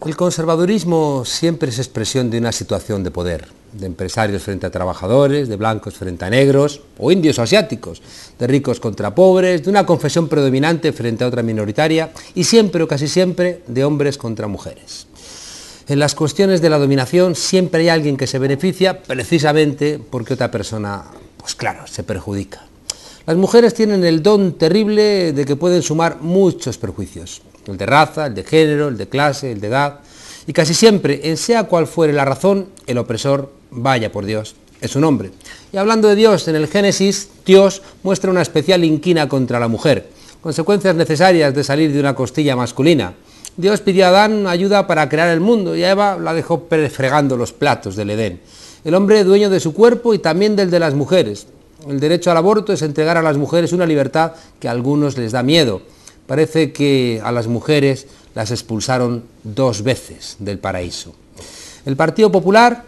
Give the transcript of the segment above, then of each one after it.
El conservadurismo siempre es expresión de una situación de poder, de empresarios frente a trabajadores, de blancos frente a negros, o indios o asiáticos, de ricos contra pobres, de una confesión predominante frente a otra minoritaria, y siempre o casi siempre de hombres contra mujeres. En las cuestiones de la dominación siempre hay alguien que se beneficia precisamente porque otra persona, pues claro, se perjudica. Las mujeres tienen el don terrible de que pueden sumar muchos perjuicios. El de raza, el de género, el de clase, el de edad, y casi siempre, en sea cual fuere la razón, el opresor, vaya por Dios, es un hombre. Y hablando de Dios, en el Génesis, Dios muestra una especial inquina contra la mujer, consecuencias necesarias de salir de una costilla masculina. Dios pidió a Adán ayuda para crear el mundo y a Eva la dejó fregando los platos del Edén. El hombre dueño de su cuerpo y también del de las mujeres. El derecho al aborto es entregar a las mujeres una libertad que a algunos les da miedo. Parece que a las mujeres las expulsaron 2 veces del paraíso. El Partido Popular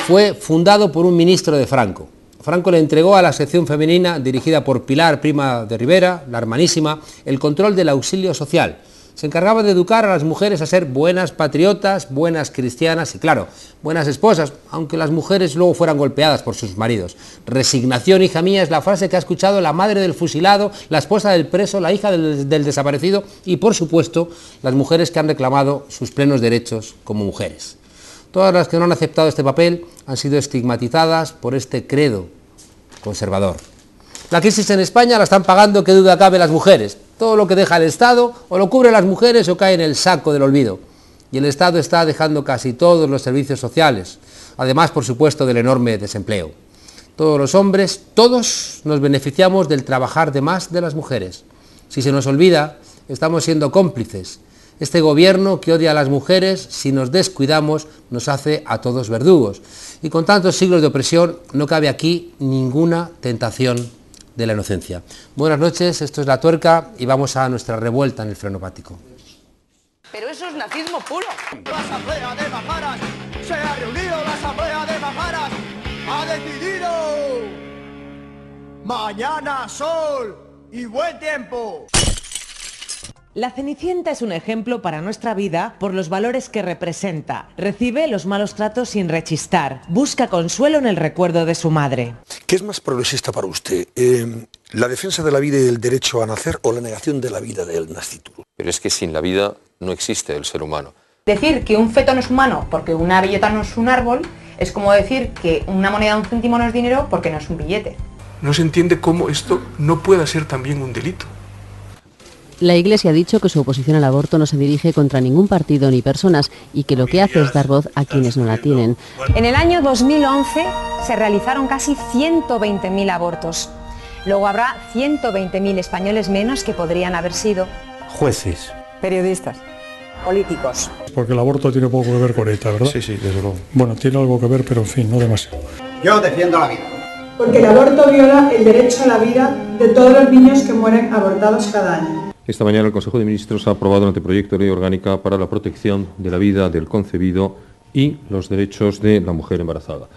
fue fundado por un ministro de Franco. Franco le entregó a la sección femenina, dirigida por Pilar Prima de Rivera, la hermanísima, el control del auxilio social. Se encargaba de educar a las mujeres a ser buenas patriotas, buenas cristianas y, claro, buenas esposas, aunque las mujeres luego fueran golpeadas por sus maridos. Resignación, hija mía, es la frase que ha escuchado la madre del fusilado, la esposa del preso, la hija del desaparecido y, por supuesto, las mujeres que han reclamado sus plenos derechos como mujeres. Todas las que no han aceptado este papel han sido estigmatizadas por este credo conservador. La crisis en España la están pagando, qué duda cabe, las mujeres. Todo lo que deja el Estado o lo cubren las mujeres o cae en el saco del olvido. Y el Estado está dejando casi todos los servicios sociales, además, por supuesto, del enorme desempleo. Todos los hombres, todos nos beneficiamos del trabajar de más de las mujeres. Si se nos olvida, estamos siendo cómplices. Este gobierno que odia a las mujeres, si nos descuidamos, nos hace a todos verdugos. Y con tantos siglos de opresión, no cabe aquí ninguna tentación de la inocencia. Buenas noches, esto es La Tuerca y vamos a nuestra revuelta en el frenopático. Pero eso es nazismo puro. La Asamblea de Majaras, se ha reunido la Asamblea de Majaras, ha decidido mañana sol y buen tiempo. La Cenicienta es un ejemplo para nuestra vida por los valores que representa. Recibe los malos tratos sin rechistar. Busca consuelo en el recuerdo de su madre. ¿Qué es más progresista para usted? ¿La defensa de la vida y del derecho a nacer o la negación de la vida del nascituro? Pero es que sin la vida no existe el ser humano. Decir que un feto no es humano porque una bellota no es un árbol es como decir que una moneda de un céntimo no es dinero porque no es un billete. No se entiende cómo esto no pueda ser también un delito. La Iglesia ha dicho que su oposición al aborto no se dirige contra ningún partido ni personas y que lo que hace es dar voz a quienes no la tienen. En el año 2011 se realizaron casi 120.000 abortos. Luego habrá 120.000 españoles menos que podrían haber sido jueces, periodistas, políticos. Porque el aborto tiene poco que ver con ETA, ¿verdad? Sí, desde luego. Bueno, tiene algo que ver, pero en fin, no demasiado. Yo defiendo la vida. Porque el aborto viola el derecho a la vida de todos los niños que mueren abortados cada año. Esta mañana el Consejo de Ministros ha aprobado un anteproyecto de ley orgánica para la protección de la vida del concebido y los derechos de la mujer embarazada.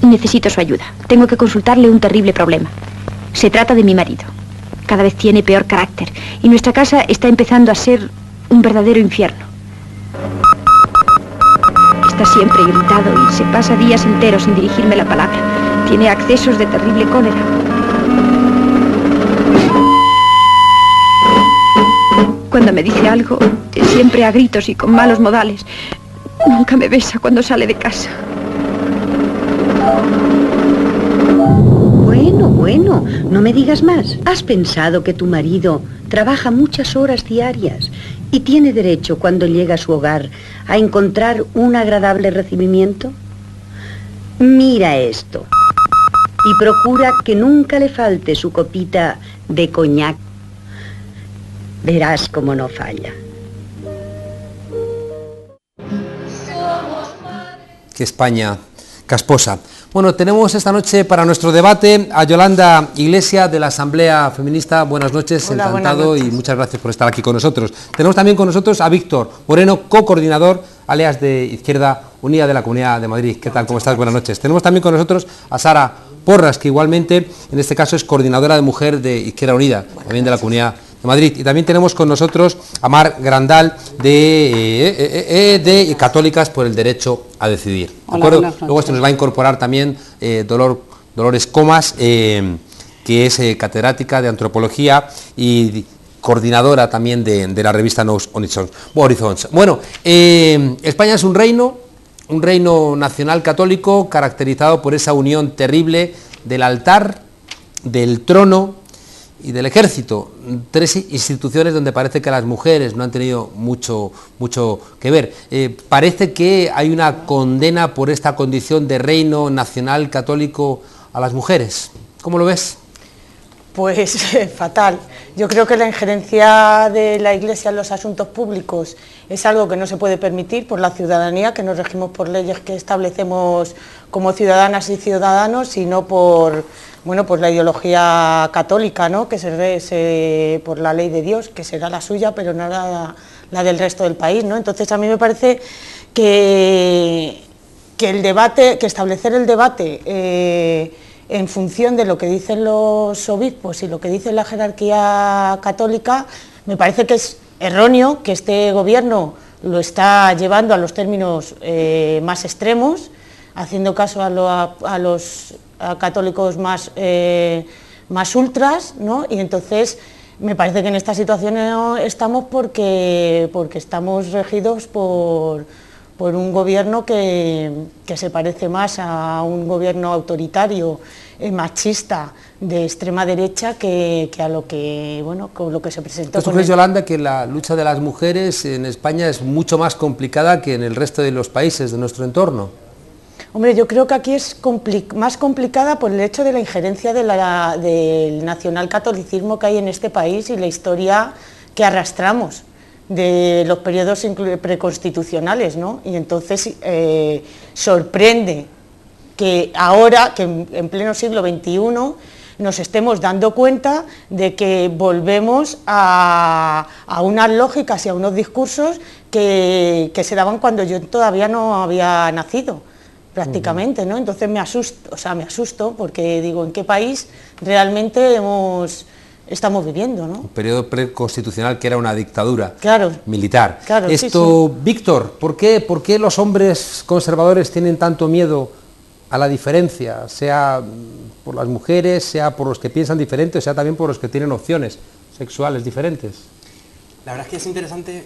Necesito su ayuda. Tengo que consultarle un terrible problema. Se trata de mi marido. Cada vez tiene peor carácter y nuestra casa está empezando a ser un verdadero infierno. Está siempre irritado y se pasa días enteros sin dirigirme la palabra. Tiene accesos de terrible cólera. Cuando me dice algo, siempre a gritos y con malos modales. Nunca me besa cuando sale de casa. Bueno, no me digas más. ¿Has pensado que tu marido trabaja muchas horas diarias y tiene derecho cuando llega a su hogar a encontrar un agradable recibimiento? Mira esto y procura que nunca le falte su copita de coñac. Verás cómo no falla. Que España casposa. Bueno, tenemos esta noche para nuestro debate a Yolanda Iglesias de la Asamblea Feminista. Buenas noches, Hola, encantado buenas noches. y muchas gracias por estar aquí con nosotros. Tenemos también con nosotros a Víctor Moreno, co-coordinador, alias de Izquierda Unida de la Comunidad de Madrid. ¿Qué tal? ¿Cómo estás? Buenas noches. Tenemos también con nosotros a Sara Porras, que igualmente en este caso es coordinadora de mujer de Izquierda Unida, también de la Comunidad de Madrid. Y también tenemos con nosotros a Mar Grandal de Católicas por el Derecho a Decidir. ¿De acuerdo? Luego se nos va a incorporar también Dolores Comas, que es catedrática de Antropología y coordinadora también de la revista Nous Horizons. Bueno, España es un reino nacional católico caracterizado por esa unión terrible del altar, del trono y del ejército, tres instituciones donde parece que las mujeres no han tenido mucho que ver. Parece que hay una condena por esta condición de reino nacional católico a las mujeres. ¿Cómo lo ves? Pues fatal. Yo creo que la injerencia de la Iglesia en los asuntos públicos es algo que no se puede permitir por la ciudadanía, que nos regimos por leyes que establecemos como ciudadanas y ciudadanos, y no por la ideología católica, ¿no? Que por la ley de Dios, que será la suya, pero no la del resto del país, ¿no? Entonces a mí me parece que establecer el debate en función de lo que dicen los obispos y lo que dice la jerarquía católica, me parece que es erróneo, que este gobierno lo está llevando a los términos más extremos, haciendo caso a los católicos más ultras, ¿no? Y entonces me parece que en esta situación estamos porque estamos regidos por un gobierno que se parece más a un gobierno autoritario, machista, de extrema derecha, que a lo que se presentó. ¿Tú crees, Yolanda, que la lucha de las mujeres en España es mucho más complicada que en el resto de los países de nuestro entorno? Hombre, yo creo que aquí es más complicada por el hecho de la injerencia del nacionalcatolicismo que hay en este país y la historia que arrastramos de los periodos preconstitucionales, ¿no? Y entonces sorprende que ahora, que en pleno siglo XXI, nos estemos dando cuenta de que volvemos a unas lógicas y a unos discursos que se daban cuando yo todavía no había nacido, prácticamente, ¿no? Entonces me asusto porque digo, ¿en qué país realmente estamos viviendo, ¿no? Un periodo preconstitucional que era una dictadura militar. Claro, Esto, sí. Víctor, ¿por qué los hombres conservadores tienen tanto miedo a la diferencia, sea por las mujeres, sea por los que piensan diferente, o sea también por los que tienen opciones sexuales diferentes? La verdad es que es interesante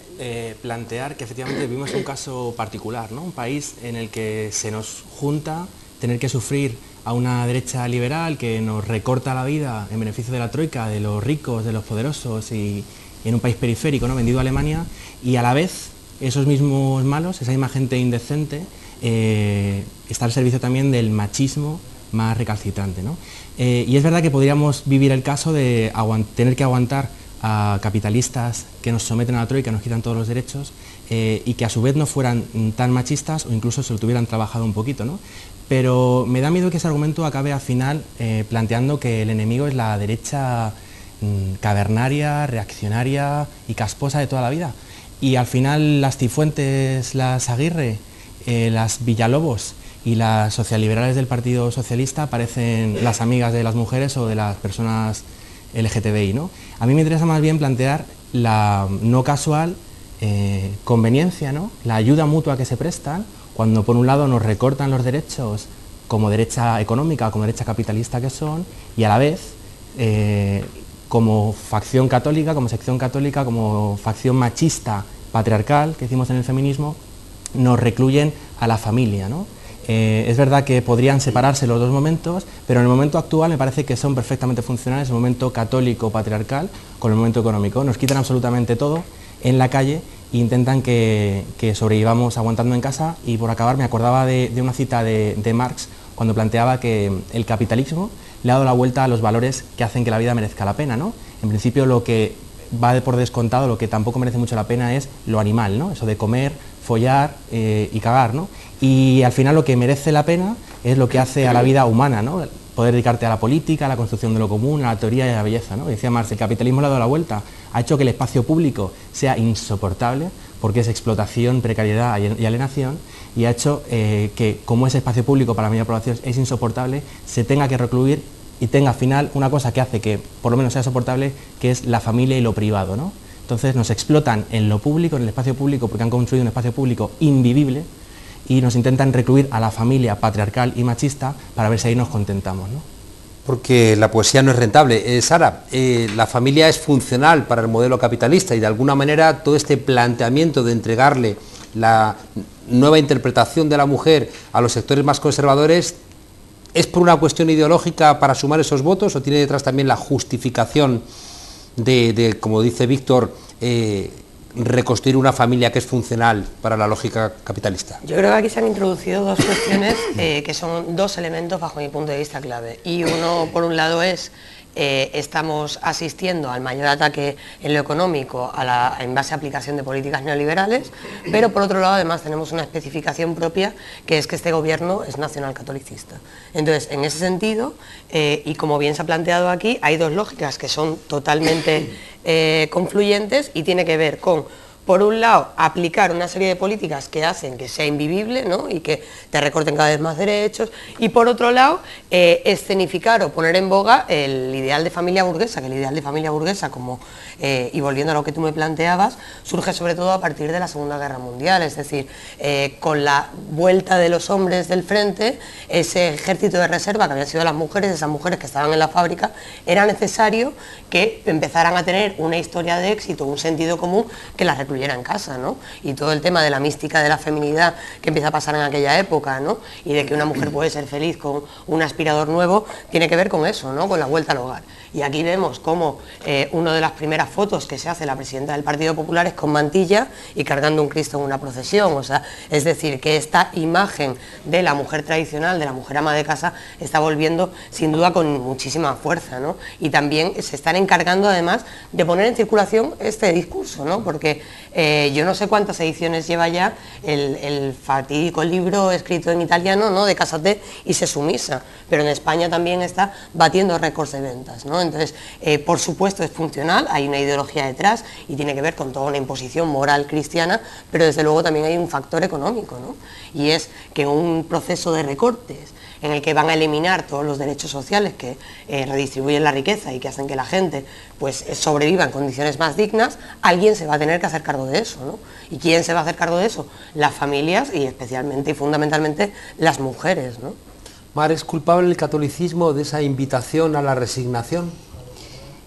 plantear que efectivamente vivimos un caso particular, ¿no? Un país en el que se nos junta tener que sufrir a una derecha liberal que nos recorta la vida en beneficio de la troika, de los ricos, de los poderosos y en un país periférico, ¿no? Vendido a Alemania, y a la vez esos mismos malos, esa misma gente indecente, está al servicio también del machismo más recalcitrante, ¿no? Y es verdad que podríamos vivir el caso de tener que aguantar a capitalistas que nos someten a la troika, nos quitan todos los derechos, y que a su vez no fueran tan machistas o incluso se lo tuvieran trabajado un poquito, ¿no? Pero me da miedo que ese argumento acabe al final planteando que el enemigo es la derecha cavernaria, reaccionaria y casposa de toda la vida. Y al final las Cifuentes, las Aguirre, las Villalobos y las socialliberales del Partido Socialista parecen las amigas de las mujeres o de las personas LGTBI, ¿no? A mí me interesa más bien plantear la no casual conveniencia, ¿no? La ayuda mutua que se prestan cuando por un lado nos recortan los derechos como derecha económica, como derecha capitalista que son, y a la vez como facción católica, como sección católica, como facción machista, patriarcal, que decimos en el feminismo, nos recluyen a la familia, ¿no? Es verdad que podrían separarse los dos momentos, pero en el momento actual me parece que son perfectamente funcionales, el momento católico patriarcal con el momento económico. Nos quitan absolutamente todo en la calle e intentan que sobrevivamos aguantando en casa. Y por acabar me acordaba de una cita de Marx cuando planteaba que el capitalismo le ha dado la vuelta a los valores que hacen que la vida merezca la pena, ¿no? En principio lo que va por descontado, lo que tampoco merece mucho la pena es lo animal, ¿no? Eso de comer, follar y cagar, ¿no? Y al final lo que merece la pena es lo que hace a la vida humana, ¿no? Poder dedicarte a la política, a la construcción de lo común, a la teoría y a la belleza, ¿no? Decía Marx, el capitalismo le ha dado la vuelta, ha hecho que el espacio público sea insoportable, porque es explotación, precariedad y alienación, y ha hecho que, como ese espacio público para la mayoría de la población es insoportable, se tenga que recluir y tenga al final una cosa que hace que por lo menos sea soportable, que es la familia y lo privado, ¿no? Entonces nos explotan en lo público, en el espacio público, porque han construido un espacio público invivible, y nos intentan recluir a la familia patriarcal y machista para ver si ahí nos contentamos, ¿no? Porque la poesía no es rentable. Sara, la familia es funcional para el modelo capitalista y de alguna manera todo este planteamiento de entregarle la nueva interpretación de la mujer a los sectores más conservadores, ¿es por una cuestión ideológica para sumar esos votos o tiene detrás también la justificación de como dice Víctor, reconstruir una familia que es funcional para la lógica capitalista? Yo creo que aquí se han introducido dos cuestiones que son dos elementos bajo mi punto de vista clave. Y uno, por un lado, es estamos asistiendo al mayor ataque en lo económico en base a aplicación de políticas neoliberales, pero por otro lado además tenemos una especificación propia, que es que este gobierno es nacionalcatolicista. Entonces, en ese sentido, y como bien se ha planteado aquí, hay dos lógicas que son totalmente confluyentes y tiene que ver con, por un lado, aplicar una serie de políticas que hacen que sea invivible, ¿no? Y que te recorten cada vez más derechos, y por otro lado, escenificar o poner en boga el ideal de familia burguesa, que el ideal de familia burguesa, como, y volviendo a lo que tú me planteabas, surge sobre todo a partir de la Segunda Guerra Mundial, es decir, con la vuelta de los hombres del frente, ese ejército de reserva que habían sido las mujeres, esas mujeres que estaban en la fábrica, era necesario que empezaran a tener una historia de éxito, un sentido común que las recluyera en casa, ¿no? Y todo el tema de la mística de la feminidad que empieza a pasar en aquella época, ¿no? Y de que una mujer puede ser feliz con un aspirador nuevo, tiene que ver con eso, ¿no? Con la vuelta al hogar. Y aquí vemos cómo una de las primeras fotos que se hace la presidenta del Partido Popular es con mantilla y cargando un Cristo en una procesión, o sea, es decir, que esta imagen de la mujer tradicional, de la mujer ama de casa, está volviendo sin duda con muchísima fuerza, ¿no? Y también se están encargando además de poner en circulación este discurso, ¿no? Porque yo no sé cuántas ediciones lleva ya el fatídico libro escrito en italiano, ¿no? De Cásate y sé sumisa, pero en España también está batiendo récords de ventas, ¿no? Entonces, por supuesto es funcional, hay una ideología detrás y tiene que ver con toda una imposición moral cristiana, pero desde luego también hay un factor económico, ¿no? Y es que un proceso de recortes en el que van a eliminar todos los derechos sociales que redistribuyen la riqueza y que hacen que la gente pues sobreviva en condiciones más dignas, alguien se va a tener que hacer cargo de eso, ¿no? ¿Y quién se va a hacer cargo de eso? Las familias y especialmente y fundamentalmente las mujeres, ¿no? Mar, ¿es culpable el catolicismo de esa invitación a la resignación?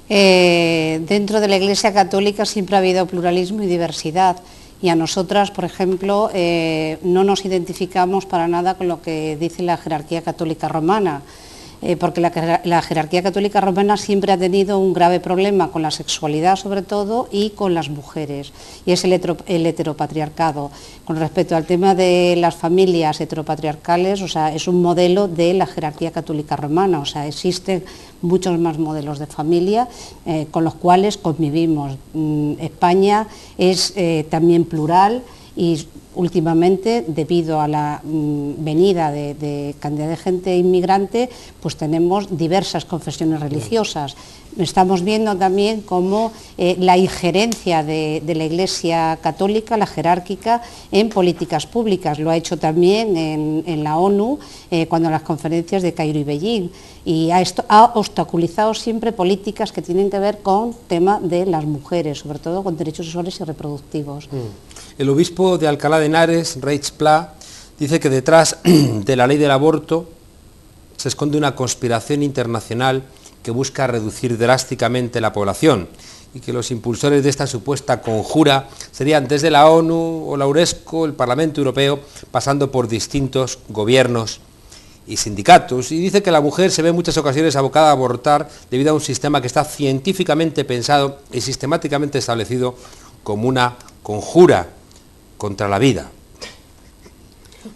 Dentro de la Iglesia Católica siempre ha habido pluralismo y diversidad. Y a nosotras, por ejemplo, no nos identificamos para nada con lo que dice la jerarquía católica romana, porque la jerarquía católica romana siempre ha tenido un grave problema con la sexualidad sobre todo y con las mujeres, y es el heteropatriarcado. Con respecto al tema de las familias heteropatriarcales, o sea, es un modelo de la jerarquía católica romana, o sea, existen muchos más modelos de familia con los cuales convivimos. España es también plural y últimamente, debido a la venida de cantidad de gente inmigrante, pues tenemos diversas confesiones religiosas. Estamos viendo también cómo la injerencia de la Iglesia Católica, la jerárquica, en políticas públicas. Lo ha hecho también en la ONU, cuando las conferencias de Cairo y Beijing. Y ha obstaculizado siempre políticas que tienen que ver con tema de las mujeres, sobre todo con derechos sexuales y reproductivos. El obispo de Alcalá de Henares, Reig Pla, dice que detrás de la ley del aborto se esconde una conspiración internacional que busca reducir drásticamente la población y que los impulsores de esta supuesta conjura serían desde la ONU o la UNESCO, el Parlamento Europeo, pasando por distintos gobiernos y sindicatos. Y dice que la mujer se ve en muchas ocasiones abocada a abortar debido a un sistema que está científicamente pensado y sistemáticamente establecido como una conjura contra la vida.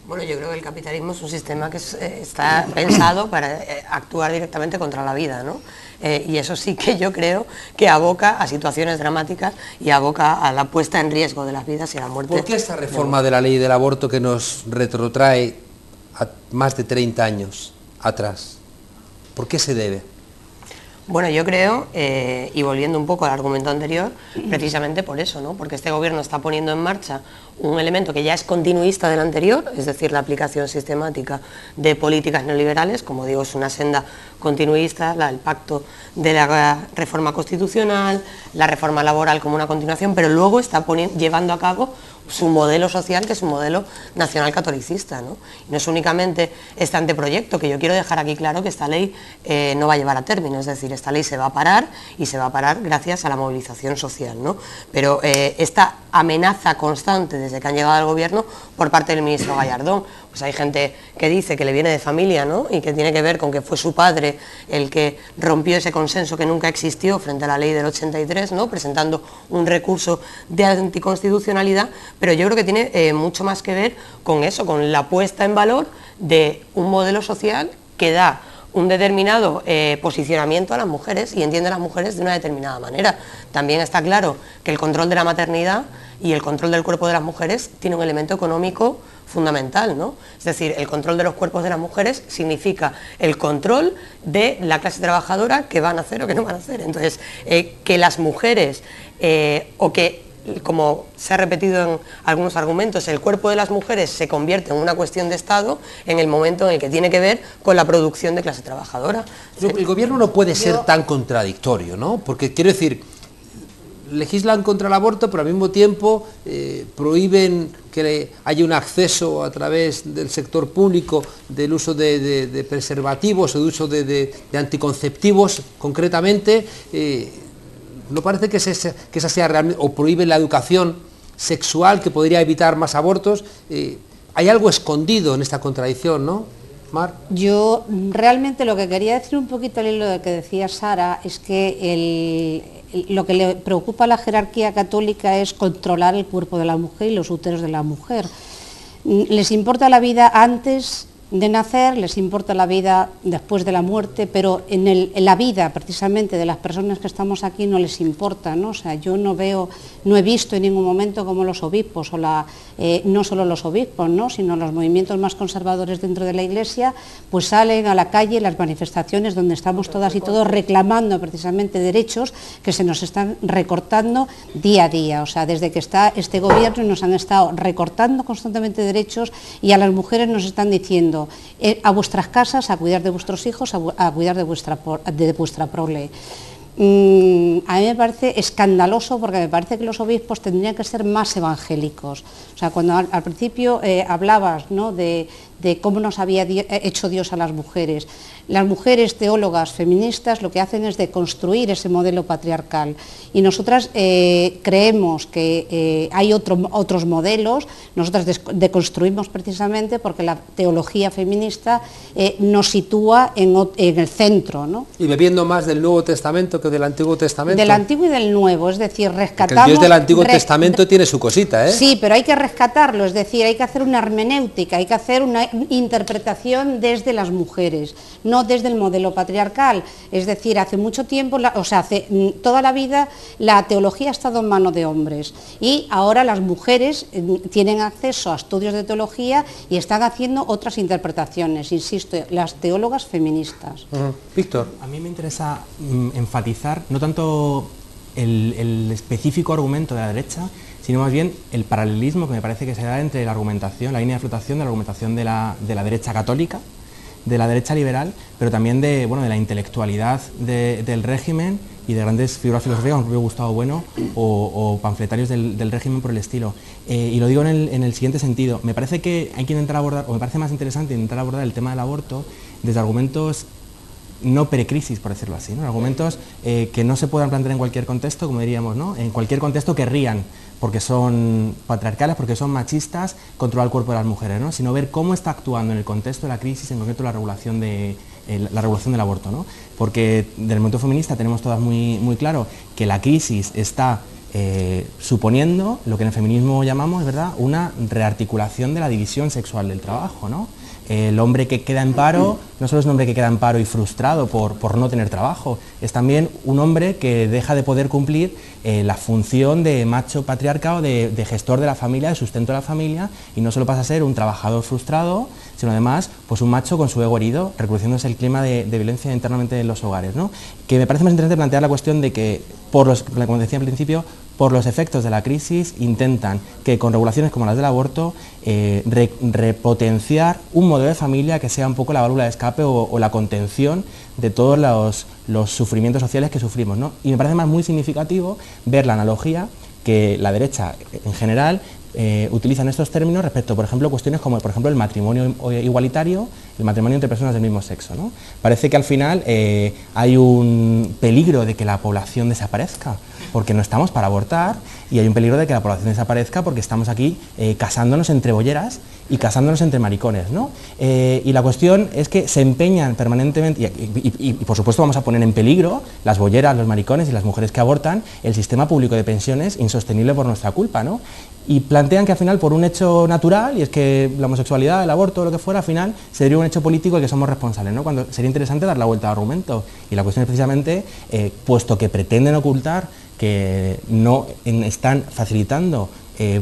Bueno, yo creo que el capitalismo es un sistema que está pensado para actuar directamente contra la vida, ¿no? y eso sí que yo creo que aboca a situaciones dramáticas y aboca a la puesta en riesgo de las vidas y a la muerte. ¿Por qué esta reforma de la ley del aborto que nos retrotrae a más de 30 años atrás? ¿Por qué se debe? Bueno, yo creo, y volviendo un poco al argumento anterior, precisamente por eso, ¿no? Porque este gobierno está poniendo en marcha un elemento que ya es continuista del anterior, es decir, la aplicación sistemática de políticas neoliberales, como digo, es una senda continuista, el pacto de la reforma constitucional, la reforma laboral como una continuación, pero luego está llevando a cabo su modelo social, que es un modelo nacional catolicista, ¿no? Y no es únicamente este anteproyecto, que yo quiero dejar aquí claro que esta ley no va a llevar a término, es decir, esta ley se va a parar y se va a parar gracias a la movilización social, ¿no? Pero esta amenaza constante desde que han llegado al gobierno por parte del ministro Gallardón, pues hay gente que dice que le viene de familia, ¿no? Y que tiene que ver con que fue su padre el que rompió ese consenso que nunca existió frente a la ley del 83, ¿no? Presentando un recurso de anticonstitucionalidad, pero yo creo que tiene mucho más que ver con eso, con la puesta en valor de un modelo social que da un determinado posicionamiento a las mujeres y entiende a las mujeres de una determinada manera. También está claro que el control de la maternidad y el control del cuerpo de las mujeres tiene un elemento económico fundamental, ¿no? Es decir, el control de los cuerpos de las mujeres significa el control de la clase trabajadora, que van a hacer o que no van a hacer. Entonces, que las mujeres, o que, como se ha repetido en algunos argumentos, el cuerpo de las mujeres se convierte en una cuestión de Estado en el momento en el que tiene que ver con la producción de clase trabajadora. El gobierno no puede ser tan contradictorio, ¿no? Porque quiero decir, legislan contra el aborto, pero al mismo tiempo prohíben que haya un acceso a través del sector público del uso de preservativos o de uso de anticonceptivos concretamente. ¿No parece que esa sea realmente, o prohíben la educación sexual que podría evitar más abortos? Hay algo escondido en esta contradicción, ¿no, Mar? Yo realmente lo que quería decir un poquito al hilo de lo que decía Sara es que lo que le preocupa a la jerarquía católica es controlar el cuerpo de la mujer y los úteros de la mujer. Les importa la vida antes de nacer, les importa la vida después de la muerte, pero en la vida precisamente de las personas que estamos aquí no les importa, ¿no? O sea, yo no he visto en ningún momento cómo los obispos, no solo los obispos, ¿no? Sino los movimientos más conservadores dentro de la Iglesia, pues salen a la calle, las manifestaciones donde estamos todas y todos reclamando precisamente derechos que se nos están recortando día a día. O sea, desde que está este gobierno nos han estado recortando constantemente derechos y a las mujeres nos están diciendo a vuestras casas, a cuidar de vuestros hijos, a cuidar de vuestra prole. A mí me parece escandaloso porque me parece que los obispos tendrían que ser más evangélicos. O sea, cuando al principio hablabas, ¿no?, de cómo nos había hecho Dios a las mujeres teólogas feministas lo que hacen es deconstruir ese modelo patriarcal y nosotras creemos que hay otros modelos, nosotras deconstruimos precisamente porque la teología feminista nos sitúa en el centro, ¿no? Y bebiendo más del Nuevo Testamento que del Antiguo Testamento. Del Antiguo y del Nuevo, es decir, rescatamos... Porque el Dios del Antiguo Testamento tiene su cosita, ¿eh? Sí, pero hay que rescatarlo, es decir, hay que hacer una hermenéutica, hay que hacer una interpretación desde las mujeres, no desde el modelo patriarcal. Es decir, hace mucho tiempo, hace toda la vida la teología ha estado en manos de hombres y ahora las mujeres tienen acceso a estudios de teología y están haciendo otras interpretaciones, insisto, las teólogas feministas. Víctor. A mí me interesa enfatizar no tanto el específico argumento de la derecha, sino más bien el paralelismo que me parece que se da entre la argumentación, la línea de flotación de la argumentación de la derecha católica, de la derecha liberal, pero también de la intelectualidad del régimen y de grandes figuras filosóficas como el propio Gustavo Bueno o panfletarios del régimen por el estilo. Y lo digo en el siguiente sentido, me parece que hay que intentar abordar, o me parece más interesante intentar abordar el tema del aborto desde argumentos no precrisis, por decirlo así, ¿no? Argumentos que no se puedan plantear en cualquier contexto, como diríamos, ¿no? En cualquier contexto querrían, porque son patriarcales, porque son machistas, controlar el cuerpo de las mujeres, ¿no? Sino ver cómo está actuando en el contexto de la crisis, en concreto la regulación del aborto, ¿no? Porque del movimiento feminista tenemos todas muy claro que la crisis está suponiendo lo que en el feminismo llamamos, ¿verdad?, una rearticulación de la división sexual del trabajo, ¿no? El hombre que queda en paro no solo es un hombre que queda en paro y frustrado por no tener trabajo, es también un hombre que deja de poder cumplir la función de macho patriarca o de gestor de la familia, de sustento de la familia, y no solo pasa a ser un trabajador frustrado, sino además pues un macho con su ego herido, reproduciéndose el clima de violencia internamente en los hogares, ¿no? Que me parece más interesante plantear la cuestión de que, como decía al principio, por los efectos de la crisis los que con regulaciones como las del aborto repotenciar un modelo de familia que sea un poco la válvula de escape o la contención de todos los sufrimientos sociales que sufrimos, ¿no? Y me parece más muy significativo ver la analogía que la derecha en general utilizan estos términos respecto, por ejemplo, cuestiones como, por ejemplo, el matrimonio igualitario, el matrimonio entre personas del mismo sexo, ¿no? Parece que al final hay un peligro de que la población desaparezca, porque no estamos para abortar, y hay un peligro de que la población desaparezca porque estamos aquí casándonos entre bolleras y casándonos entre maricones, ¿no? Y la cuestión es que se empeñan permanentemente, y por supuesto vamos a poner en peligro las bolleras, los maricones y las mujeres que abortan, el sistema público de pensiones insostenible por nuestra culpa, ¿no? Y plantean que al final por un hecho natural, y es que la homosexualidad, el aborto, lo que fuera, al final se deriva un hecho político del que somos responsables, ¿no? Cuando sería interesante dar la vuelta al argumento, y la cuestión es precisamente, puesto que pretenden ocultar que no están facilitando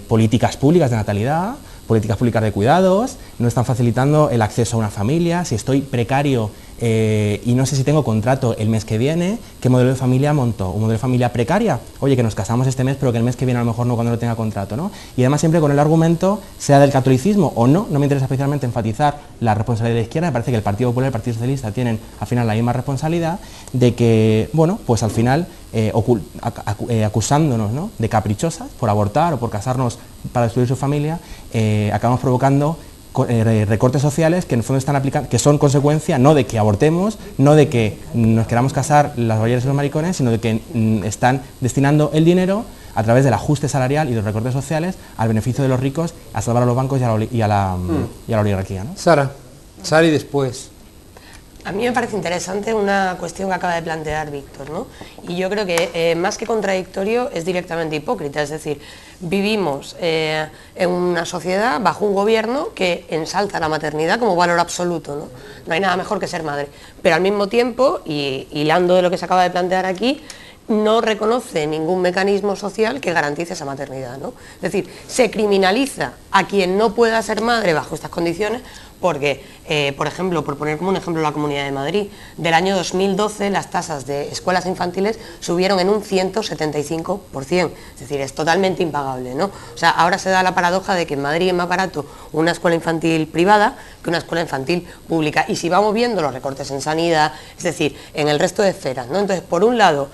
políticas públicas de natalidad, políticas públicas de cuidados, no están facilitando el acceso a una familia, si estoy precario y no sé si tengo contrato el mes que viene, ¿qué modelo de familia monto? ¿Un modelo de familia precaria? Oye, que nos casamos este mes, pero que el mes que viene a lo mejor no cuando no tenga contrato, ¿no? Y además siempre con el argumento, sea del catolicismo o no me interesa especialmente enfatizar la responsabilidad de la izquierda, me parece que el Partido Popular y el Partido Socialista tienen al final la misma responsabilidad de que, bueno, pues al final acusándonos, ¿no?, de caprichosas por abortar o por casarnos para destruir su familia, acabamos provocando recortes sociales que en el fondo están aplicando, que son consecuencia no de que abortemos, no de que nos queramos casar las bolleras y los maricones, sino de que están destinando el dinero a través del ajuste salarial y de los recortes sociales al beneficio de los ricos, a salvar a los bancos y a la oligarquía, ¿no? Sara y después. A mí me parece interesante una cuestión que acaba de plantear Víctor, ¿no? Y yo creo que más que contradictorio es directamente hipócrita, es decir, vivimos en una sociedad bajo un gobierno que ensalza la maternidad como valor absoluto, ¿no? No hay nada mejor que ser madre, pero al mismo tiempo, y hilando de lo que se acaba de plantear aquí, no reconoce ningún mecanismo social que garantice esa maternidad, ¿no? Es decir, se criminaliza a quien no pueda ser madre bajo estas condiciones porque, por ejemplo, por poner como un ejemplo la Comunidad de Madrid, del año 2012 las tasas de escuelas infantiles subieron en un 175%, es decir, es totalmente impagable, ¿no? O sea, ahora se da la paradoja de que en Madrid es más barato una escuela infantil privada que una escuela infantil pública, y si vamos viendo los recortes en sanidad, es decir, en el resto de esferas, ¿no? Entonces, por un lado,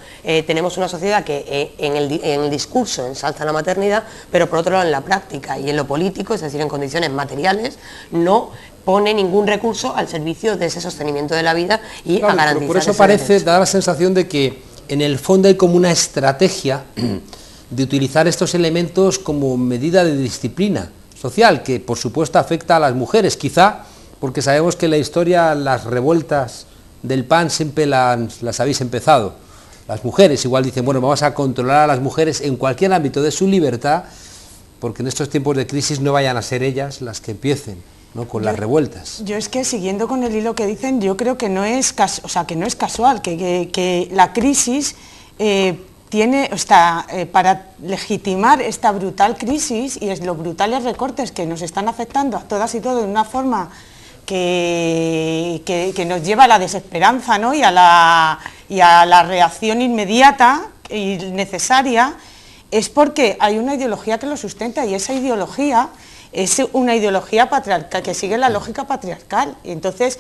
tenemos una sociedad que en el discurso ensalza la maternidad, pero por otro lado en la práctica y en lo político, es decir, en condiciones materiales, no pone ningún recurso al servicio de ese sostenimiento de la vida y a garantizar. Por eso parece, da la sensación de que en el fondo hay como una estrategia de utilizar estos elementos como medida de disciplina social, que por supuesto afecta a las mujeres, quizá porque sabemos que en la historia las revueltas del PAN siempre las habéis empezado. Las mujeres igual dicen, bueno, vamos a controlar a las mujeres en cualquier ámbito de su libertad, porque en estos tiempos de crisis no vayan a ser ellas las que empiecen, ¿no?, con las revueltas. Yo es que, siguiendo con el hilo que dicen, yo creo que no es casual, que la crisis tiene, para legitimar esta brutal crisis y los brutales recortes que nos están afectando a todas y todos de una forma que nos lleva a la desesperanza, ¿no?, y a la reacción inmediata y necesaria, es porque hay una ideología que lo sustenta, y esa ideología es una ideología patriarcal, que sigue la lógica patriarcal. Y entonces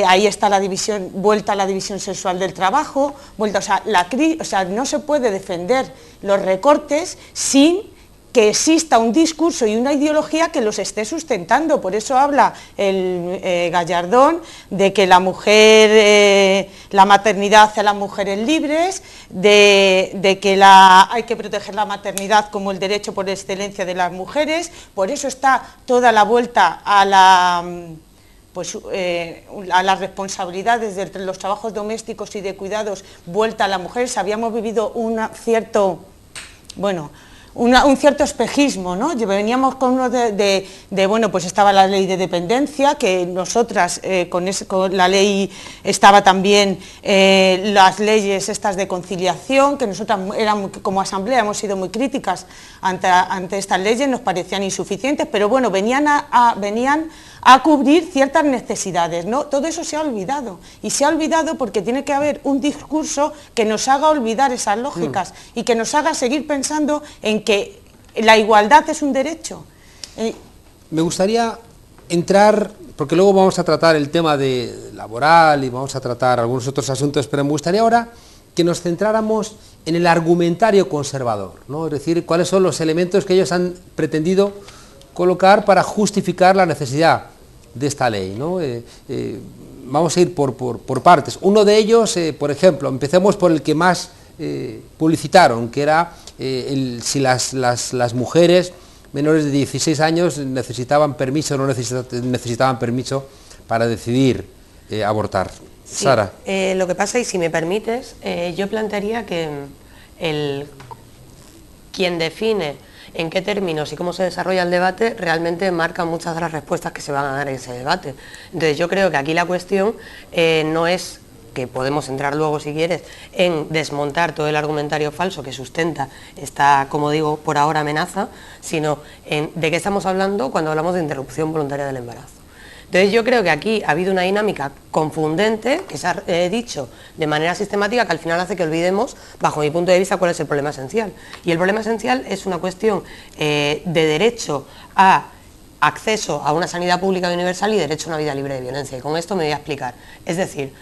ahí está la división, vuelta a la división sexual del trabajo, no se puede defender los recortes sin que exista un discurso y una ideología que los esté sustentando. Por eso habla el Gallardón de que la mujer, la maternidad hace a las mujeres libres, de que hay que proteger la maternidad como el derecho por excelencia de las mujeres. Por eso está toda la vuelta a las responsabilidades de los trabajos domésticos y de cuidados, vuelta a las mujeres. Habíamos vivido un cierto, un cierto espejismo, ¿no? Veníamos con uno bueno, pues estaba la ley de dependencia, que nosotras con la ley estaba también las leyes estas de conciliación, que nosotras como asamblea hemos sido muy críticas ante estas leyes, nos parecían insuficientes, pero bueno, venían a cubrir ciertas necesidades, ¿no? Todo eso se ha olvidado, y se ha olvidado porque tiene que haber un discurso que nos haga olvidar esas lógicas y que nos haga seguir pensando en que la igualdad es un derecho. Me gustaría entrar, porque luego vamos a tratar el tema laboral y vamos a tratar algunos otros asuntos, pero me gustaría ahora que nos centráramos en el argumentario conservador, ¿no? Es decir, cuáles son los elementos que ellos han pretendido colocar para justificar la necesidad de esta ley, ¿no? Vamos a ir por partes. Uno de ellos, por ejemplo, empecemos por el que más publicitaron, que era si las mujeres menores de 16 años necesitaban permiso o no necesitaban permiso para decidir abortar. Sí, Sara. Lo que pasa, y si me permites, yo plantearía que quien define en qué términos y cómo se desarrolla el debate realmente marca muchas de las respuestas que se van a dar en ese debate. Entonces yo creo que aquí la cuestión no es, que podemos entrar luego si quieres, en desmontar todo el argumentario falso que sustenta esta, como digo, por ahora amenaza, sino en de qué estamos hablando cuando hablamos de interrupción voluntaria del embarazo. Entonces yo creo que aquí ha habido una dinámica confundente, que se ha dicho de manera sistemática, que al final hace que olvidemos, bajo mi punto de vista, cuál es el problema esencial. Y el problema esencial es una cuestión de derecho a acceso a una sanidad pública y universal y derecho a una vida libre de violencia. Y con esto me voy a explicar. Es decir,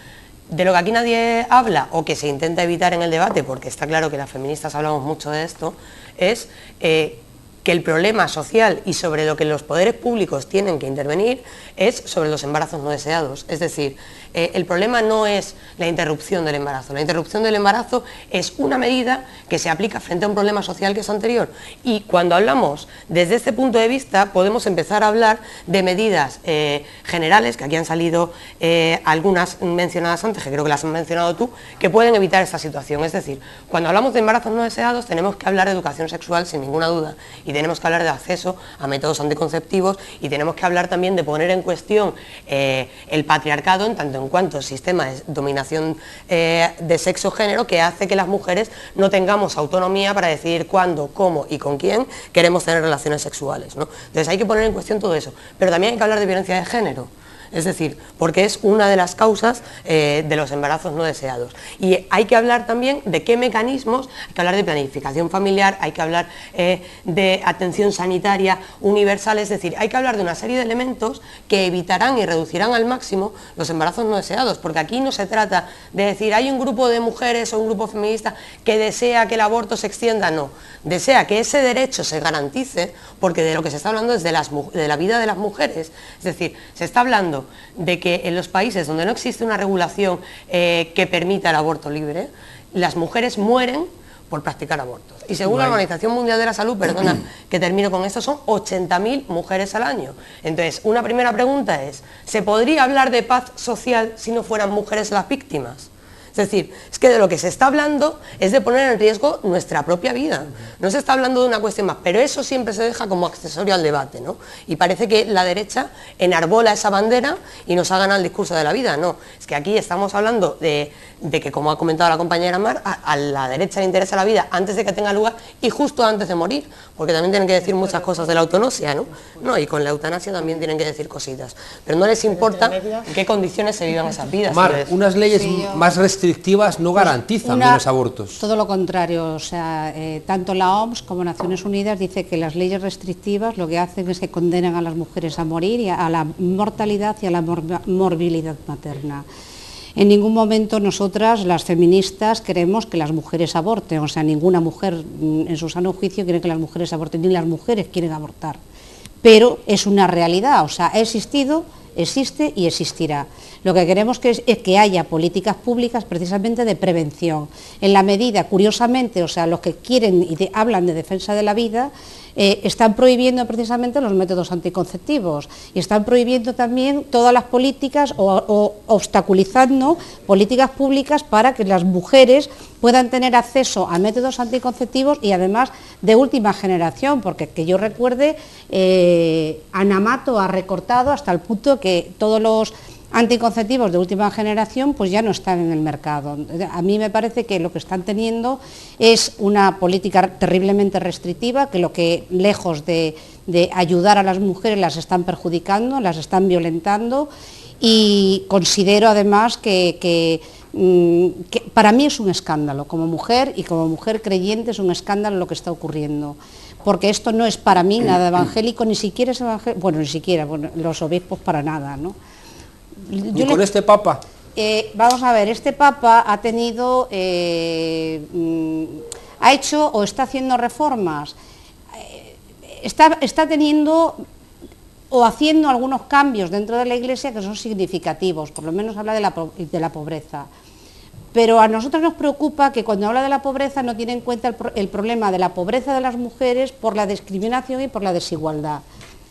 de lo que aquí nadie habla o que se intenta evitar en el debate, porque está claro que las feministas hablamos mucho de esto, es que el problema social y sobre lo que los poderes públicos tienen que intervenir es sobre los embarazos no deseados. Es decir, el problema no es la interrupción del embarazo. La interrupción del embarazo es una medida que se aplica frente a un problema social que es anterior. Y cuando hablamos desde este punto de vista, podemos empezar a hablar de medidas generales, que aquí han salido algunas mencionadas antes, que creo que las has mencionado tú, que pueden evitar esta situación. Es decir, cuando hablamos de embarazos no deseados, tenemos que hablar de educación sexual sin ninguna duda, y tenemos que hablar de acceso a métodos anticonceptivos, y tenemos que hablar también de poner en cuestión el patriarcado en tanto en cuanto sistema de dominación de sexo-género que hace que las mujeres no tengamos autonomía para decidir cuándo, cómo y con quién queremos tener relaciones sexuales, ¿no? Entonces hay que poner en cuestión todo eso, pero también hay que hablar de violencia de género. Es decir, porque es una de las causas de los embarazos no deseados. Y hay que hablar también de qué mecanismos, hay que hablar de planificación familiar, hay que hablar de atención sanitaria universal, es decir, hay que hablar de una serie de elementos que evitarán y reducirán al máximo los embarazos no deseados, porque aquí no se trata de decir hay un grupo de mujeres o un grupo feminista que desea que el aborto se extienda, no, desea que ese derecho se garantice, porque de lo que se está hablando es de la vida de las mujeres, es decir, se está hablando de que en los países donde no existe una regulación que permita el aborto libre, las mujeres mueren por practicar abortos. Y según la Organización Mundial de la Salud, perdona que termino con esto, son 80.000 mujeres al año. Entonces, una primera pregunta es, ¿se podría hablar de paz social si no fueran mujeres las víctimas? Es decir, es que de lo que se está hablando es de poner en riesgo nuestra propia vida. No se está hablando de una cuestión más, pero eso siempre se deja como accesorio al debate, ¿no? Y parece que la derecha enarbola esa bandera y nos ha ganado el discurso de la vida. No, es que aquí estamos hablando de que, como ha comentado la compañera Mar, a la derecha le interesa la vida antes de que tenga lugar y justo antes de morir, porque también tienen que decir muchas cosas de la eutanasia, ¿no? No, y con la eutanasia también tienen que decir cositas, pero no les importa en qué condiciones se vivan esas vidas. Mar, unas leyes más restrictivas no garantizan menos abortos. Todo lo contrario, o sea, tanto la OMS como Naciones Unidas dice que las leyes restrictivas lo que hacen es que condenan a las mujeres a morir y a la mortalidad y a la morbilidad materna. En ningún momento nosotras, las feministas, queremos que las mujeres aborten, o sea, ninguna mujer en su sano juicio quiere que las mujeres aborten, ni las mujeres quieren abortar. Pero es una realidad, o sea, ha existido, existe y existirá. Lo que queremos es que haya políticas públicas precisamente de prevención. En la medida, curiosamente, o sea, los que quieren y hablan de defensa de la vida, están prohibiendo precisamente los métodos anticonceptivos y están prohibiendo también todas las políticas o obstaculizando políticas públicas para que las mujeres puedan tener acceso a métodos anticonceptivos y además de última generación, porque que yo recuerde, Anamato ha recortado hasta el punto que todos los anticonceptivos de última generación pues ya no están en el mercado. A mí me parece que lo que están teniendo es una política terriblemente restrictiva, que lejos de ayudar a las mujeres las están perjudicando, las están violentando, y considero además que para mí es un escándalo, como mujer y como mujer creyente es un escándalo lo que está ocurriendo, porque esto no es para mí nada evangélico, ni siquiera es evangélico, bueno, ni siquiera, bueno, los obispos para nada, ¿no? ¿Y con este Papa? Vamos a ver, este Papa ha tenido, ha hecho o está haciendo reformas, está teniendo o haciendo algunos cambios dentro de la Iglesia que son significativos, por lo menos habla de la pobreza. Pero a nosotros nos preocupa que cuando habla de la pobreza no tiene en cuenta el problema de la pobreza de las mujeres por la discriminación y por la desigualdad.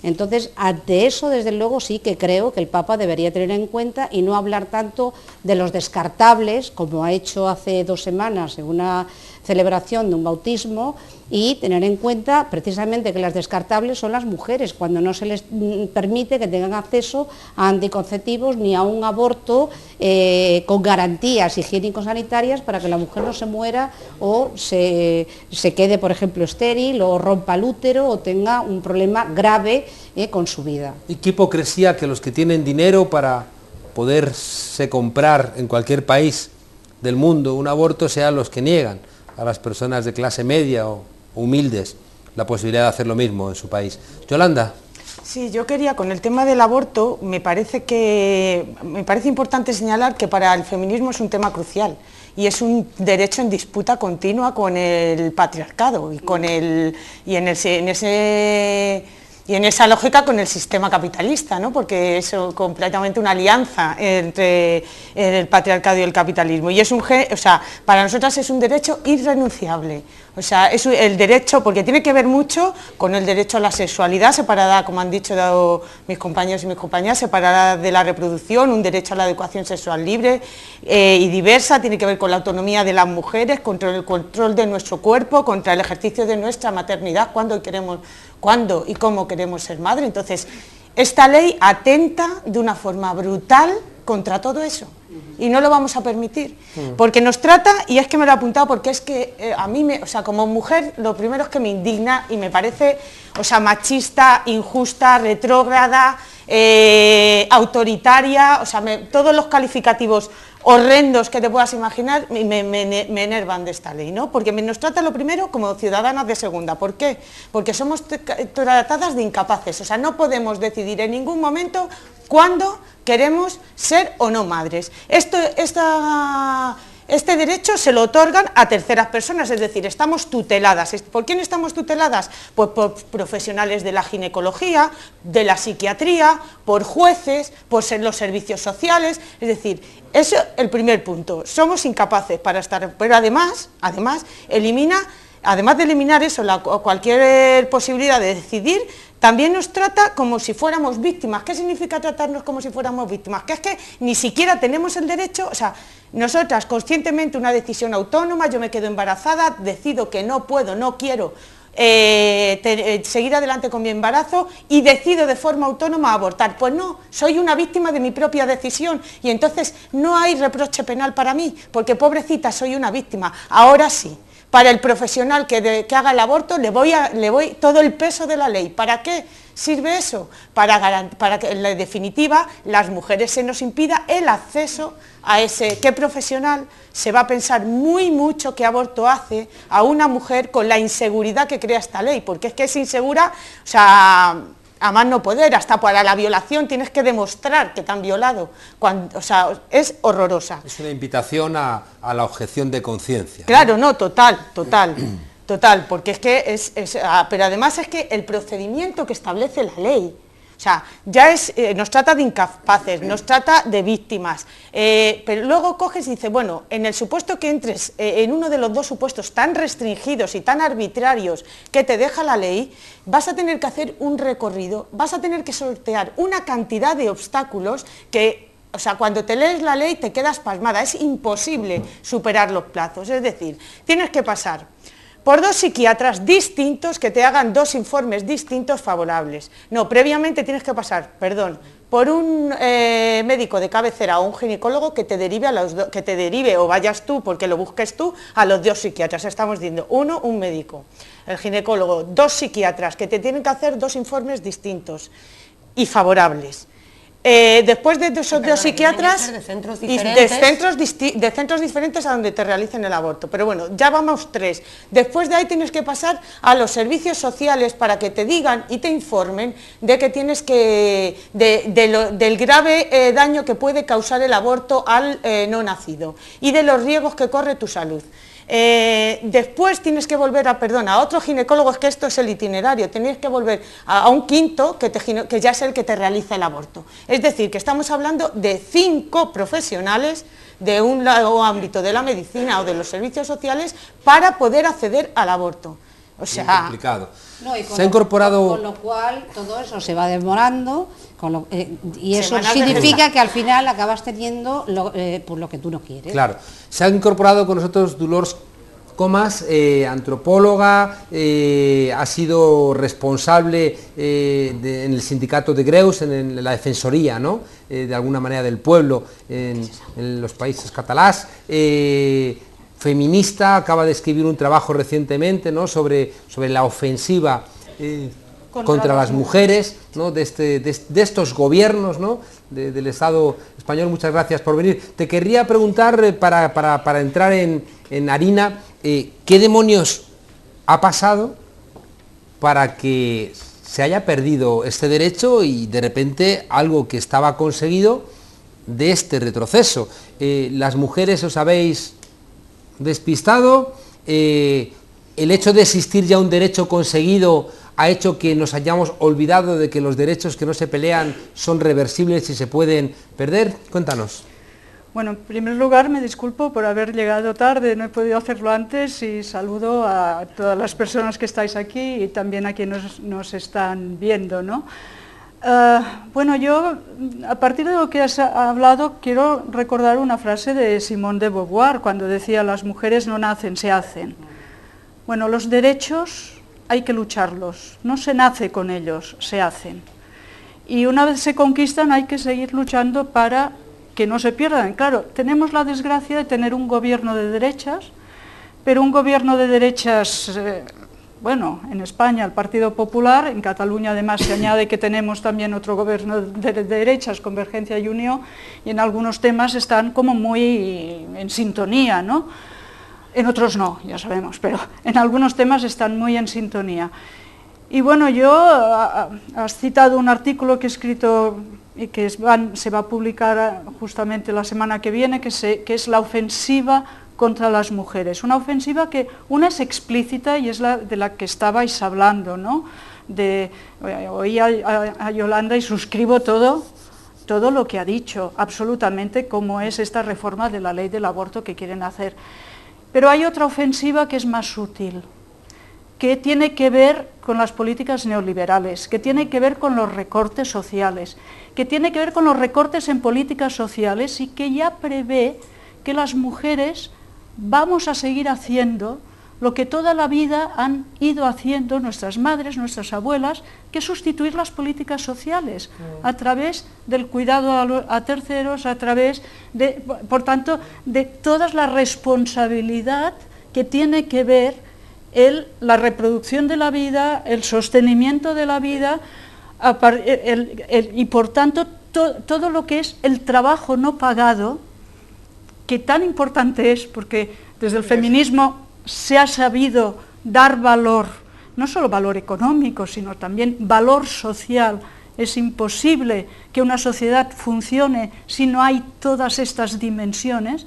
Entonces, ante eso, desde luego, sí que creo que el Papa debería tener en cuenta y no hablar tanto de los descartables, como ha hecho hace 2 semanas en una celebración de un bautismo, y tener en cuenta precisamente que las descartables son las mujeres, cuando no se les permite que tengan acceso a anticonceptivos ni a un aborto con garantías higiénico-sanitarias para que la mujer no se muera o se quede, por ejemplo, estéril o rompa el útero o tenga un problema grave con su vida. Y qué hipocresía que los que tienen dinero para poderse comprar en cualquier país del mundo un aborto sean los que niegan a las personas de clase media o humildes la posibilidad de hacer lo mismo en su país. Yolanda. Sí, yo quería, con el tema del aborto, me parece importante señalar que para el feminismo es un tema crucial y es un derecho en disputa continua con el patriarcado y en esa lógica con el sistema capitalista, ¿no? Porque es completamente una alianza entre el patriarcado y el capitalismo. Y para nosotras es un derecho irrenunciable. O sea, es el derecho, porque tiene que ver mucho con el derecho a la sexualidad separada, como han dicho mis compañeros y mis compañeras, separada de la reproducción, un derecho a la educación sexual libre y diversa, tiene que ver con la autonomía de las mujeres, contra el control de nuestro cuerpo, contra el ejercicio de nuestra maternidad, cuándo y cómo queremos ser madre. Entonces, esta ley atenta de una forma brutal contra todo eso y no lo vamos a permitir, porque nos trata, y es que me lo he apuntado porque es que a mí, como mujer, lo primero es que me indigna y me parece, machista, injusta, retrógrada, autoritaria, todos los calificativos horrendos que te puedas imaginar me enervan de esta ley, ¿no? Porque nos trata lo primero como ciudadanas de segunda. ¿Por qué? Porque somos tratadas de incapaces, no podemos decidir en ningún momento cuándo queremos ser o no madres. Este derecho se lo otorgan a terceras personas, es decir, estamos tuteladas. ¿Por quién estamos tuteladas? Pues por profesionales de la ginecología, de la psiquiatría, por jueces, por los servicios sociales, es decir, eso es el primer punto, somos incapaces para estar, pero además de eliminar eso, cualquier posibilidad de decidir, también nos trata como si fuéramos víctimas. ¿Qué significa tratarnos como si fuéramos víctimas? Que es que ni siquiera tenemos el derecho, nosotras conscientemente una decisión autónoma, yo me quedo embarazada, decido que no puedo, no quiero seguir adelante con mi embarazo y decido de forma autónoma abortar. Pues no, soy una víctima de mi propia decisión y entonces no hay reproche penal para mí, porque pobrecita soy una víctima. Ahora sí. Para el profesional que haga el aborto le voy todo el peso de la ley. ¿Para qué sirve eso? Para que en la definitiva las mujeres se nos impida el acceso a qué profesional se va a pensar muy mucho qué aborto hace a una mujer con la inseguridad que crea esta ley, porque es que es insegura, a más no poder, hasta para la violación tienes que demostrar que te han violado, es horrorosa. Es una invitación a la objeción de conciencia. Claro, no, total, porque es que pero además es que el procedimiento que establece la ley, O sea, ya nos trata de incapaces, nos trata de víctimas, pero luego coges y dices, bueno, en el supuesto que entres en uno de los dos supuestos tan restringidos y tan arbitrarios que te deja la ley, vas a tener que hacer un recorrido, vas a tener que sortear una cantidad de obstáculos que, o sea, cuando te lees la ley te quedas pasmada, es imposible superar los plazos, es decir, tienes que pasar por 2 psiquiatras distintos que te hagan 2 informes distintos favorables. No, previamente tienes que pasar, por un médico de cabecera o un ginecólogo que te derive o vayas tú porque lo busques tú a los 2 psiquiatras. Estamos diciendo, uno, un médico, el ginecólogo, 2 psiquiatras que te tienen que hacer 2 informes distintos y favorables. Después de esos 2 psiquiatras de centros y diferentes. de centros diferentes a donde te realicen el aborto, pero bueno, ya vamos 3. Después de ahí tienes que pasar a los servicios sociales para que te digan y te informen de que tienes que del grave daño que puede causar el aborto al no nacido y de los riesgos que corre tu salud. Después tienes que volver a otro ginecólogo, es que esto es el itinerario, tienes que volver a un quinto que ya es el que te realiza el aborto. Es decir, que estamos hablando de 5 profesionales de un ámbito de la medicina o de los servicios sociales para poder acceder al aborto. O sea, muy complicado. No, se ha incorporado... Con lo cual todo eso se va demorando y eso significa que al final acabas teniendo lo que tú no quieres. Claro. Se ha incorporado con nosotros Dolors Comas, antropóloga, ha sido responsable en el sindicato de Greus, en la defensoría, ¿no? De alguna manera del pueblo en los países catalás. Feminista, acaba de escribir un trabajo recientemente, ¿no? sobre la ofensiva contra las mujeres, ¿no? de estos gobiernos, ¿no? del Estado español. Muchas gracias por venir. Te querría preguntar, para entrar en harina, ¿qué demonios ha pasado para que se haya perdido este derecho y de repente algo que estaba conseguido de este retroceso? Las mujeres os habéis despistado, el hecho de existir ya un derecho conseguido ha hecho que nos hayamos olvidado de que los derechos que no se pelean son reversibles y se pueden perder. Cuéntanos. Bueno, en primer lugar me disculpo por haber llegado tarde, no he podido hacerlo antes y saludo a todas las personas que estáis aquí y también a quienes nos están viendo, ¿no? Bueno, yo, a partir de lo que has hablado, quiero recordar una frase de Simone de Beauvoir, cuando decía, las mujeres no nacen, se hacen. Bueno, los derechos hay que lucharlos, no se nace con ellos, se hacen. Y una vez se conquistan hay que seguir luchando para que no se pierdan. Claro, tenemos la desgracia de tener un gobierno de derechas, pero un gobierno de derechas... Bueno, en España el Partido Popular, en Cataluña además se añade que tenemos también otro gobierno de derechas, Convergencia y Unió, y en algunos temas están como muy en sintonía, ¿no? En otros no, ya sabemos, pero en algunos temas están muy en sintonía. Y bueno, has citado un artículo que he escrito y que se va a publicar justamente la semana que viene, que es la ofensiva contra las mujeres, una ofensiva que una es explícita y es la de la que estabais hablando, ¿no? Oí a Yolanda y suscribo todo lo que ha dicho, absolutamente, cómo es esta reforma de la ley del aborto que quieren hacer. Pero hay otra ofensiva que es más sutil, que tiene que ver con las políticas neoliberales, que tiene que ver con los recortes sociales, que tiene que ver con los recortes en políticas sociales y que ya prevé que las mujeres vamos a seguir haciendo lo que toda la vida han ido haciendo nuestras madres, nuestras abuelas, que es sustituir las políticas sociales a través del cuidado a terceros, a través de, por tanto, de toda la responsabilidad que tiene que ver la reproducción de la vida, el sostenimiento de la vida, y por tanto todo lo que es el trabajo no pagado, que tan importante es, porque desde el feminismo se ha sabido dar valor, no solo valor económico, sino también valor social. Es imposible que una sociedad funcione si no hay todas estas dimensiones,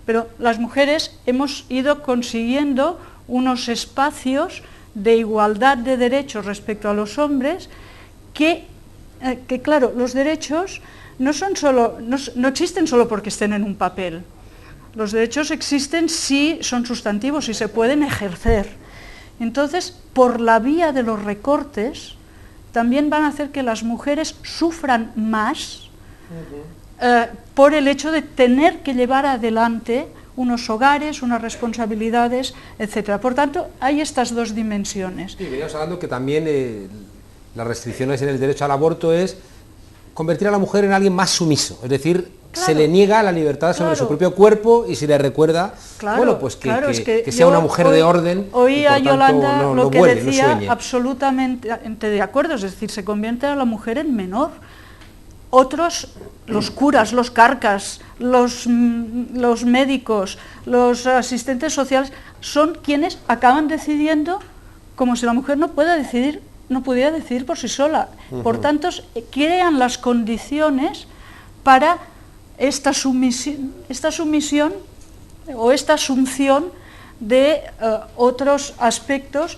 pero las mujeres hemos ido consiguiendo unos espacios de igualdad de derechos respecto a los hombres que que claro, los derechos no existen solo porque estén en un papel. Los derechos existen si son sustantivos y se pueden ejercer. Entonces, por la vía de los recortes, también van a hacer que las mujeres sufran más por el hecho de tener que llevar adelante unos hogares, unas responsabilidades, etc. Por tanto, hay estas dos dimensiones. Sí, veníamos hablando que también las restricciones en el derecho al aborto es convertir a la mujer en alguien más sumiso, es decir, claro, se le niega la libertad sobre su propio cuerpo y se le recuerda, bueno, pues que sea una mujer de orden. Oí a Yolanda lo que decía absolutamente de acuerdo, es decir, se convierte a la mujer en menor. Otros, los curas, los carcas, los médicos, los asistentes sociales, son quienes acaban decidiendo como si la mujer no pudiera decidir por sí sola. Por tanto, crean las condiciones para esta sumisión o esta asunción de otros aspectos.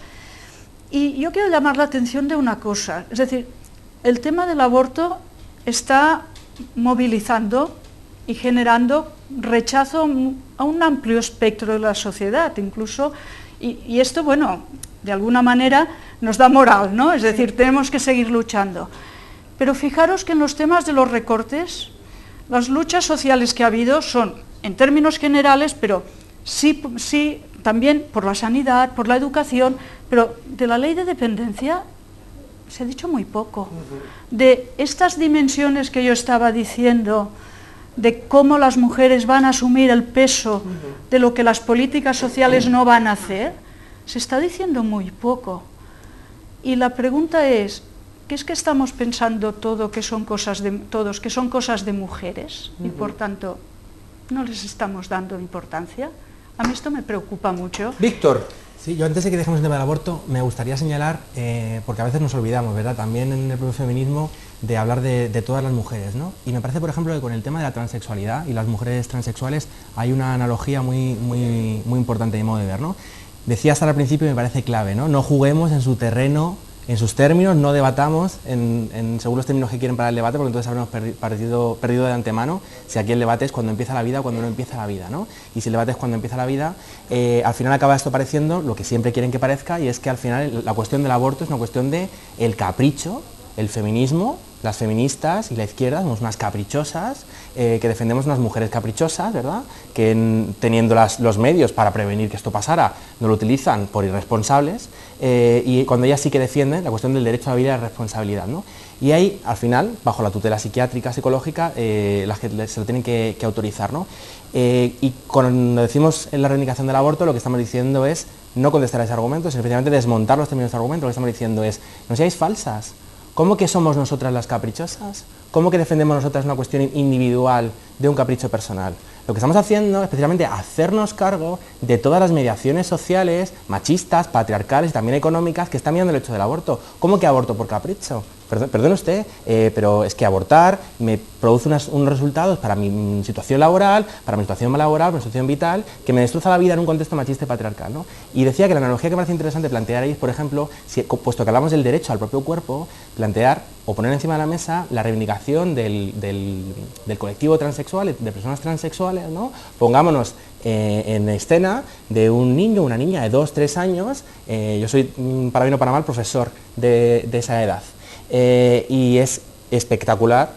Y yo quiero llamar la atención de una cosa, es decir, el tema del aborto está movilizando y generando rechazo a un amplio espectro de la sociedad, incluso, y esto, bueno, de alguna manera nos da moral, ¿no? Es decir, tenemos que seguir luchando. Pero fijaros que en los temas de los recortes, las luchas sociales que ha habido son, en términos generales, pero sí también por la sanidad, por la educación, pero de la ley de dependencia se ha dicho muy poco. De estas dimensiones que yo estaba diciendo, de cómo las mujeres van a asumir el peso de lo que las políticas sociales no van a hacer, se está diciendo muy poco. Y la pregunta es, ¿qué es que estamos pensando todos que son cosas de mujeres? Y por tanto, no les estamos dando importancia. A mí esto me preocupa mucho. Víctor. Sí, yo antes de que dejemos el tema del aborto, me gustaría señalar, porque a veces nos olvidamos, ¿verdad?, también en el propio feminismo, de hablar de todas las mujeres, ¿no? Y me parece, por ejemplo, que con el tema de la transexualidad y las mujeres transexuales hay una analogía muy importante de modo de ver, ¿no? Decía hasta al principio y me parece clave, ¿no? No juguemos en su terreno, en sus términos, no debatamos según los términos que quieren para el debate, porque entonces habremos perdido de antemano si aquí el debate es cuando empieza la vida o cuando no empieza la vida, ¿no? Y si el debate es cuando empieza la vida, al final acaba esto pareciendo lo que siempre quieren que parezca, y es que al final la cuestión del aborto es una cuestión de el capricho, el feminismo, las feministas y la izquierda somos unas caprichosas, que defendemos unas mujeres caprichosas, ¿verdad?, que teniendo los medios para prevenir que esto pasara, no lo utilizan por irresponsables, y cuando ellas sí que defienden la cuestión del derecho a la vida y la responsabilidad, ¿no? Y ahí, al final, bajo la tutela psiquiátrica, psicológica, las que se lo tienen que autorizar, ¿no? Y cuando decimos en la reivindicación del aborto, lo que estamos diciendo es no contestar a ese argumento, sino especialmente desmontar los términos de argumento. Lo que estamos diciendo es, no seáis falsas. ¿Cómo que somos nosotras las caprichosas? ¿Cómo que defendemos nosotras una cuestión individual de un capricho personal? Lo que estamos haciendo es precisamente hacernos cargo de todas las mediaciones sociales, machistas, patriarcales y también económicas que están mirando el hecho del aborto. ¿Cómo que aborto por capricho? Perdone usted, pero es que abortar me produce unos resultados para mi situación laboral, para mi situación laboral, para mi situación vital, que me destroza la vida en un contexto machista y patriarcal, ¿no? Y decía que la analogía que me parece interesante plantear ahí es, por ejemplo, puesto que hablamos del derecho al propio cuerpo, plantear o poner encima de la mesa la reivindicación del colectivo transexual, de personas transexuales, ¿no? Pongámonos en escena de un niño, una niña de 2, 3 años, yo soy, para bien o para mal, profesor de esa edad. Y es espectacular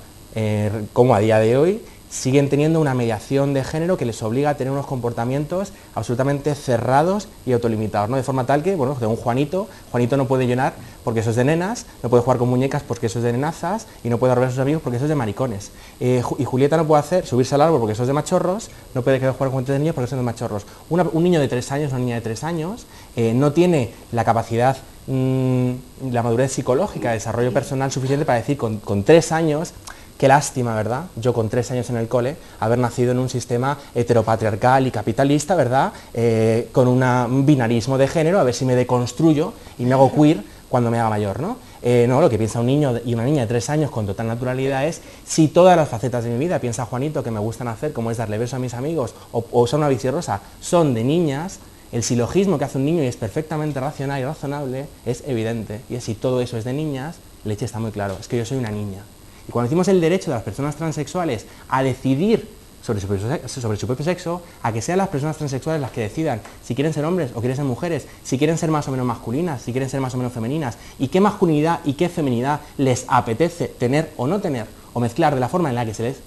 cómo a día de hoy siguen teniendo una mediación de género que les obliga a tener unos comportamientos absolutamente cerrados y autolimitados, ¿no? De forma tal que, bueno, de un Juanito no puede llorar porque eso es de nenas, no puede jugar con muñecas porque eso es de nenazas, y no puede hablar a sus amigos porque eso es de maricones. Y Julieta no puede subirse al árbol porque eso es de machorros, no puede jugar con juguetes de niños porque eso es de machorros. Un niño de 3 años, una niña de 3 años, no tiene la capacidad, la madurez psicológica, de desarrollo personal suficiente para decir con 3 años, qué lástima, ¿verdad? Yo con 3 años en el cole, haber nacido en un sistema heteropatriarcal y capitalista, ¿verdad? Con un binarismo de género, a ver si me deconstruyo y me hago queer cuando me haga mayor, ¿no? No, lo que piensa un niño y una niña de 3 años con total naturalidad es, si todas las facetas de mi vida, piensa Juanito, que me gustan hacer, como es darle beso a mis amigos o usar una bicirrosa, son de niñas, el silogismo que hace un niño y es perfectamente racional y razonable es evidente, y es si todo eso es de niñas, Leche está muy claro, es que yo soy una niña. Y cuando decimos el derecho de las personas transexuales a decidir sobre su propio sexo, a que sean las personas transexuales las que decidan si quieren ser hombres o quieren ser mujeres, si quieren ser más o menos masculinas, si quieren ser más o menos femeninas, y qué masculinidad y qué feminidad les apetece tener o no tener, o mezclar de la forma en la que se les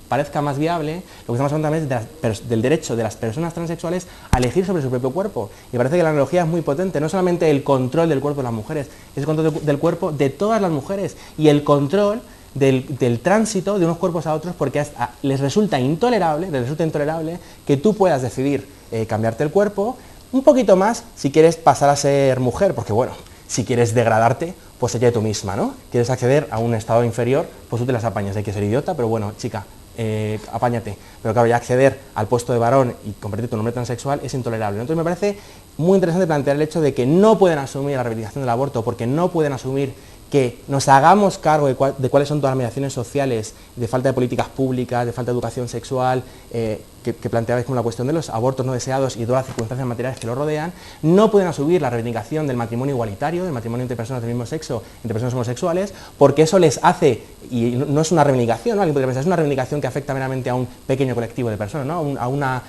parezca más viable, lo que estamos hablando también es del derecho de las personas transexuales a elegir sobre su propio cuerpo. Y parece que la analogía es muy potente, no solamente el control del cuerpo de las mujeres, es el control del cuerpo de todas las mujeres, y el control del tránsito de unos cuerpos a otros, porque les resulta intolerable que tú puedas decidir cambiarte el cuerpo, un poquito más si quieres pasar a ser mujer, porque bueno, si quieres degradarte, pues ella tú misma, ¿no? Quieres acceder a un estado inferior, pues tú te las apañas, hay que ser idiota, pero bueno, chica, apáñate. Pero claro, ya acceder al puesto de varón y convertirte en un hombre transexual es intolerable. Entonces me parece muy interesante plantear el hecho de que no pueden asumir la reivindicación del aborto, porque no pueden asumir que nos hagamos cargo de cuáles son todas las mediaciones sociales, de falta de políticas públicas, de falta de educación sexual, que planteabais como la cuestión de los abortos no deseados y todas las circunstancias materiales que lo rodean. No pueden asumir la reivindicación del matrimonio igualitario, del matrimonio entre personas del mismo sexo, entre personas homosexuales, porque eso les hace, y no es una reivindicación, ¿no? Alguien podría pensar, es una reivindicación que afecta meramente a un pequeño colectivo de personas, ¿no? A una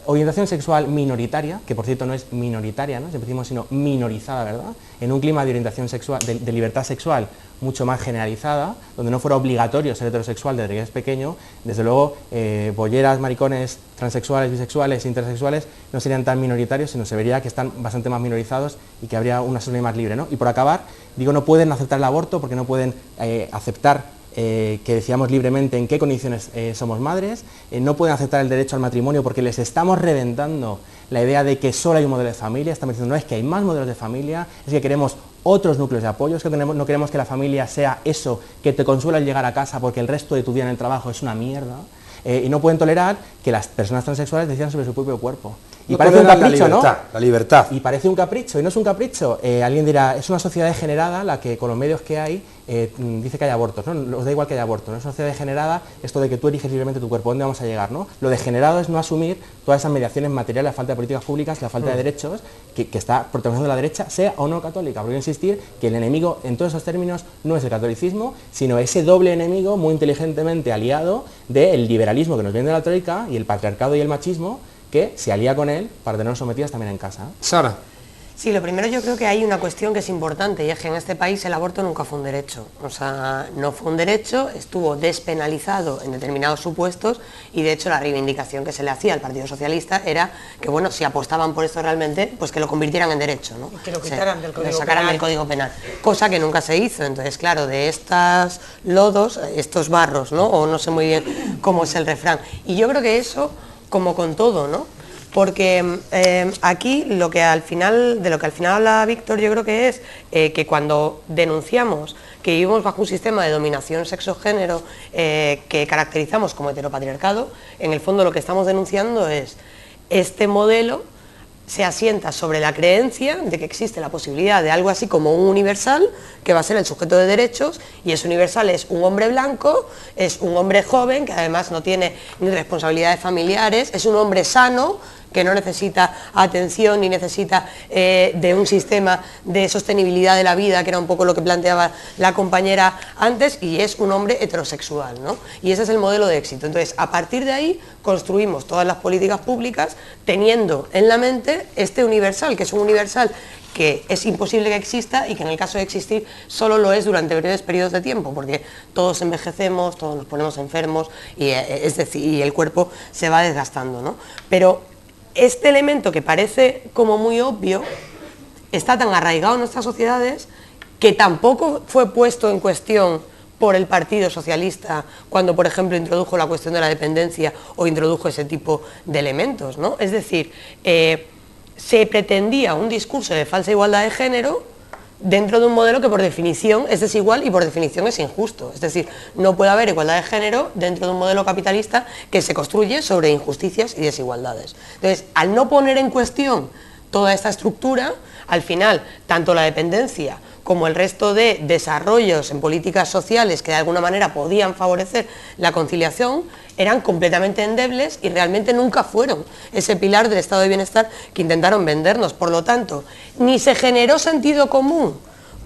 orientación sexual minoritaria, que por cierto no es minoritaria, ¿no? Siempre decimos, sino minorizada, ¿verdad? En un clima de orientación sexual, de libertad sexual mucho más generalizada, donde no fuera obligatorio ser heterosexual desde que eres pequeño, desde luego bolleras, maricones, transexuales, bisexuales, intersexuales no serían tan minoritarios, sino se vería que están bastante más minorizados y que habría una sociedad más libre, ¿no? Y por acabar, digo, no pueden aceptar el aborto porque no pueden aceptar que decíamos libremente en qué condiciones somos madres, no pueden aceptar el derecho al matrimonio porque les estamos reventando la idea de que solo hay un modelo de familia, estamos diciendo no, es que hay más modelos de familia, es que queremos otros núcleos de apoyo, es que no queremos que la familia sea eso que te consuela al llegar a casa porque el resto de tu vida en el trabajo es una mierda, y no pueden tolerar que las personas transexuales decidan sobre su propio cuerpo. Y no parece un capricho, ¿no? La libertad. Y parece un capricho, y no es un capricho. Alguien dirá, es una sociedad degenerada la que con los medios que hay dice que hay abortos, ¿no? Os da igual que haya abortos, ¿no? Es una sociedad degenerada esto de que tú eliges libremente tu cuerpo, ¿dónde vamos a llegar, no? Lo degenerado es no asumir todas esas mediaciones materiales, la falta de políticas públicas, la falta de derechos que está protagonizando la derecha, sea o no católica. Porque insistir que el enemigo en todos esos términos no es el catolicismo, sino ese doble enemigo muy inteligentemente aliado del liberalismo que nos viene de la troika y el patriarcado y el machismo, que se alía con él para tenernos sometidas también en casa. Sara. Sí, lo primero yo creo que hay una cuestión que es importante y es que en este país el aborto nunca fue un derecho. O sea, no fue un derecho, estuvo despenalizado en determinados supuestos y de hecho la reivindicación que se le hacía al Partido Socialista era que, bueno, si apostaban por esto realmente, pues que lo convirtieran en derecho, ¿no? Y que lo quitaran del Código Penal. Lo sacaran del Código Penal, cosa que nunca se hizo. Entonces, claro, de estas lodos, estos barros, ¿no? O no sé muy bien cómo es el refrán. Y yo creo que eso, como con todo, ¿no? Porque aquí de lo que al final habla Víctor, yo creo que es que cuando denunciamos que vivimos bajo un sistema de dominación sexo-género que caracterizamos como heteropatriarcado, en el fondo lo que estamos denunciando es este modelo se asienta sobre la creencia de que existe la posibilidad de algo así como un universal, que va a ser el sujeto de derechos, y ese universal es un hombre blanco, es un hombre joven, que además no tiene ni responsabilidades familiares, es un hombre sano, que no necesita atención ni necesita de un sistema de sostenibilidad de la vida, que era un poco lo que planteaba la compañera antes, y es un hombre heterosexual, ¿no? Y ese es el modelo de éxito. Entonces, a partir de ahí, construimos todas las políticas públicas teniendo en la mente este universal, que es un universal que es imposible que exista y que en el caso de existir solo lo es durante breves periodos de tiempo, porque todos envejecemos, todos nos ponemos enfermos y, es decir, y el cuerpo se va desgastando, ¿no? Pero este elemento que parece como muy obvio está tan arraigado en nuestras sociedades que tampoco fue puesto en cuestión por el Partido Socialista cuando, por ejemplo, introdujo la cuestión de la dependencia o introdujo ese tipo de elementos, ¿no? Es decir, se pretendía un discurso de falsa igualdad de género dentro de un modelo que por definición es desigual y por definición es injusto. Es decir, no puede haber igualdad de género dentro de un modelo capitalista que se construye sobre injusticias y desigualdades. Entonces, al no poner en cuestión toda esta estructura, al final, tanto la dependencia como el resto de desarrollos en políticas sociales que de alguna manera podían favorecer la conciliación, eran completamente endebles y realmente nunca fueron ese pilar del estado de bienestar que intentaron vendernos. Por lo tanto, ni se generó sentido común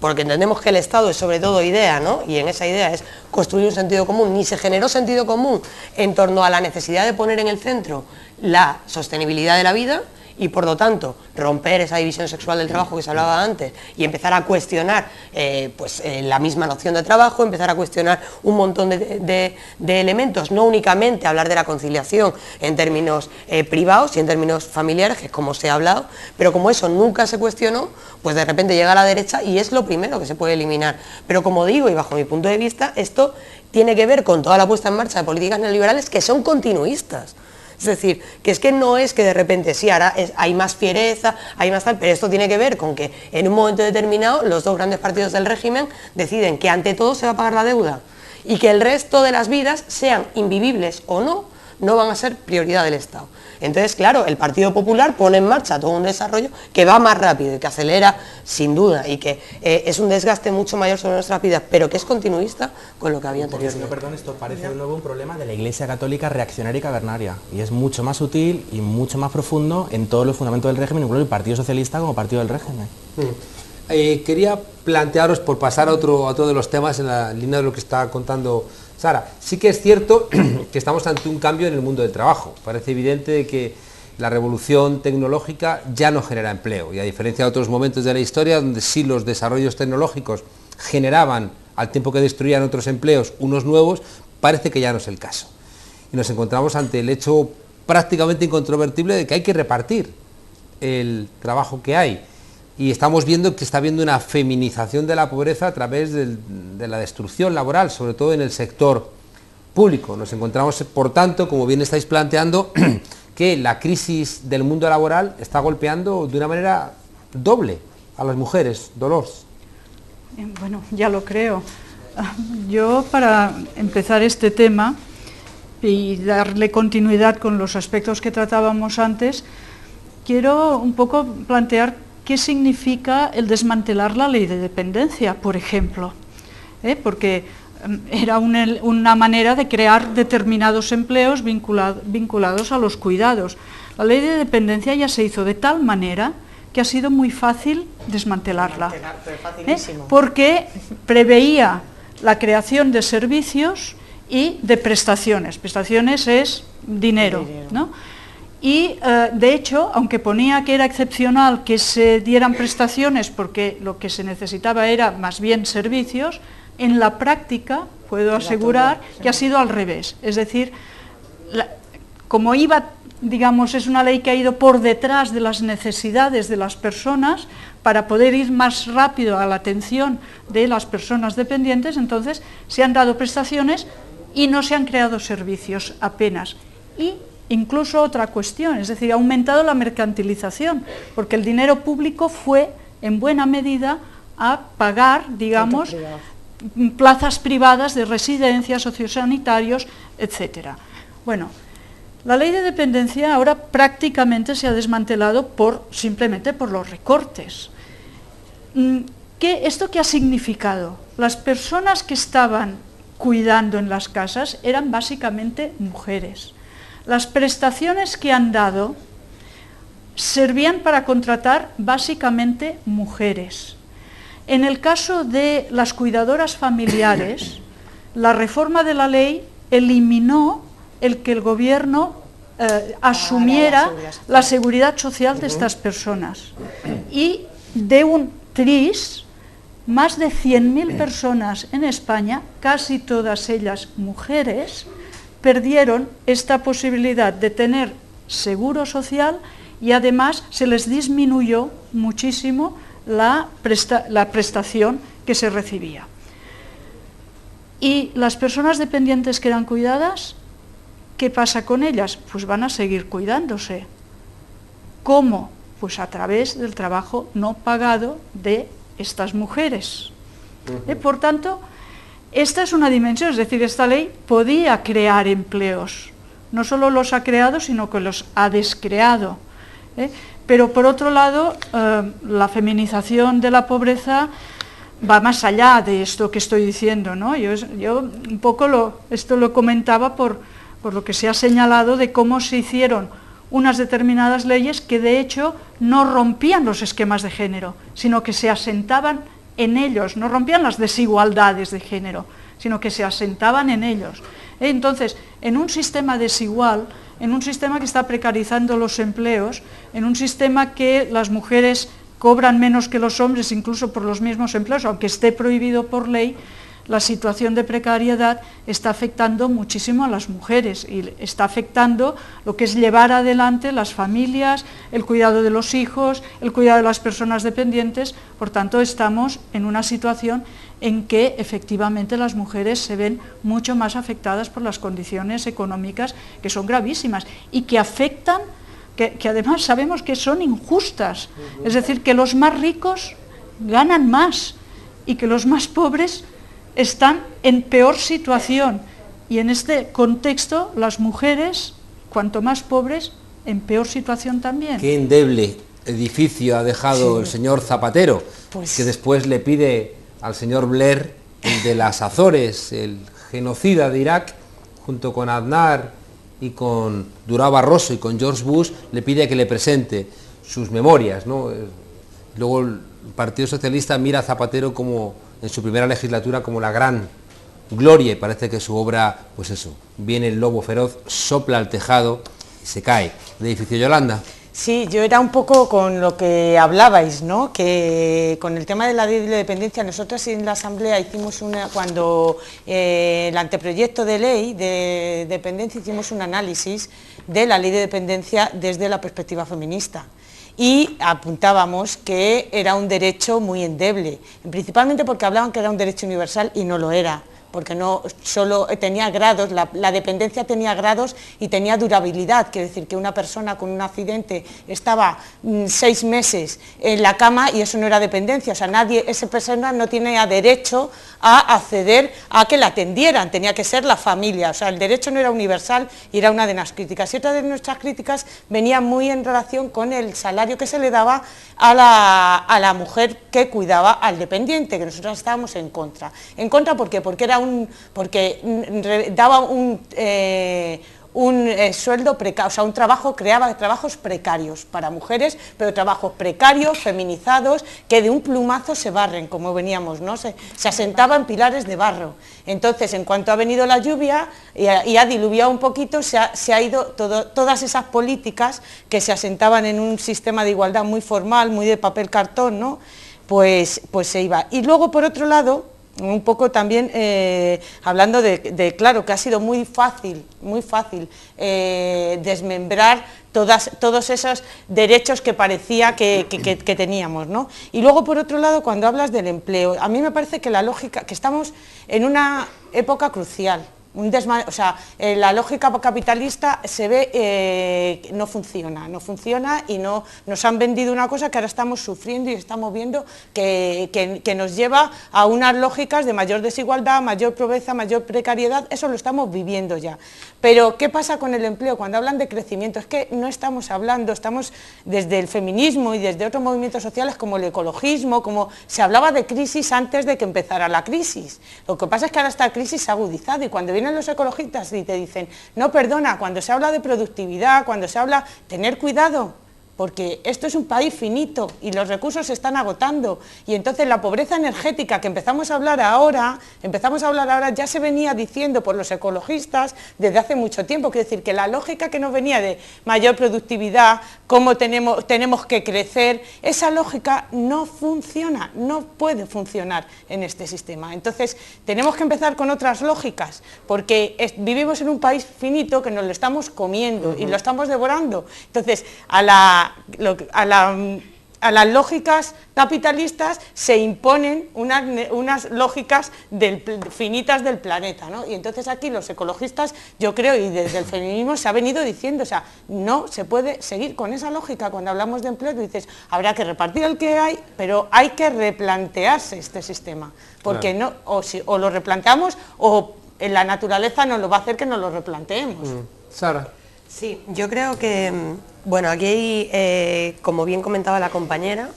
porque entendemos que el Estado es sobre todo idea, ¿no? Y en esa idea es construir un sentido común, ni se generó sentido común en torno a la necesidad de poner en el centro la sostenibilidad de la vida, y por lo tanto romper esa división sexual del trabajo que se hablaba antes y empezar a cuestionar la misma noción de trabajo, empezar a cuestionar un montón de elementos, no únicamente hablar de la conciliación en términos privados y en términos familiares, que es como se ha hablado, pero como eso nunca se cuestionó, pues de repente llega a la derecha y es lo primero que se puede eliminar. Pero como digo, y bajo mi punto de vista, esto tiene que ver con toda la puesta en marcha de políticas neoliberales que son continuistas. Es decir, que es que no es que de repente sí, ahora hay más fiereza, hay más tal, pero esto tiene que ver con que en un momento determinado los dos grandes partidos del régimen deciden que ante todo se va a pagar la deuda y que el resto de las vidas, sean invivibles o no, no van a ser prioridad del Estado. Entonces, claro, el Partido Popular pone en marcha todo un desarrollo que va más rápido y que acelera sin duda y que es un desgaste mucho mayor sobre nuestras vidas, pero que es continuista con lo que había anteriormente. Perdón, esto parece de nuevo un problema de la Iglesia Católica reaccionaria y cavernaria, y es mucho más sutil y mucho más profundo en todos los fundamentos del régimen, incluso el Partido Socialista como partido del régimen. Quería plantearos, por pasar a otro de los temas en la línea de lo que está contando Sara, sí que es cierto que estamos ante un cambio en el mundo del trabajo. Parece evidente que la revolución tecnológica ya no genera empleo, y a diferencia de otros momentos de la historia donde sí los desarrollos tecnológicos generaban, al tiempo que destruían otros empleos, unos nuevos, parece que ya no es el caso. Y nos encontramos ante el hecho prácticamente incontrovertible de que hay que repartir el trabajo que hay. Y estamos viendo que está habiendo una feminización de la pobreza a través de la destrucción laboral, sobre todo en el sector público. Nos encontramos, por tanto, como bien estáis planteando, que la crisis del mundo laboral está golpeando de una manera doble a las mujeres. Dolors. Bueno, ya lo creo. Yo, para empezar este tema y darle continuidad con los aspectos que tratábamos antes, quiero un poco plantear qué significa el desmantelar la ley de dependencia, por ejemplo, porque era una manera de crear determinados empleos vinculados a los cuidados. La ley de dependencia ya se hizo de tal manera que ha sido muy fácil desmantelarla, porque preveía la creación de servicios y de prestaciones. Prestaciones es dinero, ¿no? Y de hecho, aunque ponía que era excepcional que se dieran prestaciones porque lo que se necesitaba era más bien servicios, en la práctica puedo asegurar que ha sido al revés. Es decir, como iba, digamos, es una ley que ha ido por detrás de las necesidades de las personas para poder ir más rápido a la atención de las personas dependientes, entonces se han dado prestaciones y no se han creado servicios apenas. Y incluso otra cuestión, es decir, ha aumentado la mercantilización, porque el dinero público fue en buena medida a pagar, digamos, plazas privadas de residencias, sociosanitarios, etc. Bueno, la ley de dependencia ahora prácticamente se ha desmantelado simplemente por los recortes. ¿Esto qué ha significado? Las personas que estaban cuidando en las casas eran básicamente mujeres. Las prestaciones que han dado servían para contratar básicamente mujeres. En el caso de las cuidadoras familiares, la reforma de la ley eliminó el que el gobierno asumiera la seguridad social de estas personas. Y de un tris, más de 100.000 personas en España, casi todas ellas mujeres, perdieron esta posibilidad de tener seguro social y además se les disminuyó muchísimo la prestación que se recibía. Y las personas dependientes que eran cuidadas, ¿qué pasa con ellas? Pues van a seguir cuidándose. ¿Cómo? Pues a través del trabajo no pagado de estas mujeres. Por tanto, esta es una dimensión, es decir, esta ley podía crear empleos. No solo los ha creado, sino que los ha descreado. Pero por otro lado, la feminización de la pobreza va más allá de esto que estoy diciendo, ¿no? Yo un poco esto lo comentaba por lo que se ha señalado de cómo se hicieron unas determinadas leyes que de hecho no rompían los esquemas de género, sino que se asentaban en ellos, no rompían las desigualdades de género, sino que se asentaban en ellos. Entonces, en un sistema desigual, en un sistema que está precarizando los empleos, en un sistema que las mujeres cobran menos que los hombres, incluso por los mismos empleos, aunque esté prohibido por ley, la situación de precariedad está afectando muchísimo a las mujeres y está afectando lo que es llevar adelante las familias, el cuidado de los hijos, el cuidado de las personas dependientes. Por tanto, estamos en una situación en que efectivamente las mujeres se ven mucho más afectadas por las condiciones económicas que son gravísimas y que afectan, que además sabemos que son injustas, es decir, que los más ricos ganan más y que los más pobres están en peor situación, y en este contexto las mujeres, cuanto más pobres, en peor situación también. Qué endeble edificio ha dejado el señor Zapatero, que después le pide al señor Blair, el de las Azores, el genocida de Irak, junto con Aznar y con Durão Barroso y con George Bush, le pide que le presente sus memorias, ¿no? Luego el Partido Socialista mira a Zapatero como, en su primera legislatura, como la gran gloria, y parece que su obra, pues eso, viene el lobo feroz, sopla al tejado y se cae. ¿El edificio Yolanda? Sí, yo era un poco con lo que hablabais, ¿no? Que con el tema de la ley de dependencia, nosotros en la Asamblea hicimos cuando el anteproyecto de ley de dependencia, hicimos un análisis de la ley de dependencia desde la perspectiva feminista. Y apuntábamos que era un derecho muy endeble, principalmente porque hablaban que era un derecho universal y no lo era, porque no solo tenía grados, la dependencia tenía grados y tenía durabilidad, quiere decir que una persona con un accidente estaba 6 meses en la cama y eso no era dependencia, o sea, esa persona no tenía derecho a acceder a que la atendieran, tenía que ser la familia, o sea, el derecho no era universal y era una de las críticas. Y otra de nuestras críticas venía muy en relación con el salario que se le daba a la mujer que cuidaba al dependiente, que nosotros estábamos en contra. ¿En contra por qué? Porque daba un sueldo precario, o sea, un trabajo, creaba trabajos precarios para mujeres, pero trabajos precarios, feminizados, que de un plumazo se barren, como veníamos, ¿no? Se asentaban pilares de barro. Entonces, en cuanto ha venido la lluvia y ha diluviado un poquito, se ha ido todas esas políticas que se asentaban en un sistema de igualdad muy formal, muy de papel cartón, ¿no? Pues se iba. Y luego, por otro lado, un poco también hablando claro, que ha sido muy fácil desmembrar todos esos derechos que parecía que teníamos, ¿no? Y luego, por otro lado, cuando hablas del empleo, a mí me parece que la lógica, que estamos en una época crucial, la lógica capitalista se ve no funciona y nos han vendido una cosa que ahora estamos sufriendo y estamos viendo que nos lleva a unas lógicas de mayor desigualdad, mayor pobreza, mayor precariedad. Eso lo estamos viviendo ya. Pero ¿qué pasa con el empleo? Cuando hablan de crecimiento, es que no estamos hablando, estamos desde el feminismo y desde otros movimientos sociales como el ecologismo, como se hablaba de crisis antes de que empezara la crisis. Lo que pasa es que ahora esta crisis se ha agudizado y cuando vienen los ecologistas y te dicen, no, perdona, cuando se habla de productividad, cuando se habla, tener cuidado, porque esto es un país finito y los recursos se están agotando, y entonces la pobreza energética que empezamos a hablar ahora ya se venía diciendo por los ecologistas desde hace mucho tiempo. Quiere decir que la lógica que nos venía de mayor productividad, cómo tenemos que crecer, esa lógica no funciona, no puede funcionar en este sistema. Entonces tenemos que empezar con otras lógicas, porque vivimos en un país finito que nos lo estamos comiendo y lo estamos devorando. Entonces a las lógicas capitalistas se imponen unas lógicas finitas del planeta, ¿no? Y entonces aquí los ecologistas, yo creo, y desde el feminismo se ha venido diciendo, o sea, no se puede seguir con esa lógica. Cuando hablamos de empleo, tú dices, habrá que repartir el que hay, pero hay que replantearse este sistema, porque claro, o lo replanteamos o en la naturaleza nos lo va a hacer que nos lo replanteemos. Sara. Sí, yo creo que, bueno, aquí, como bien comentaba la compañera,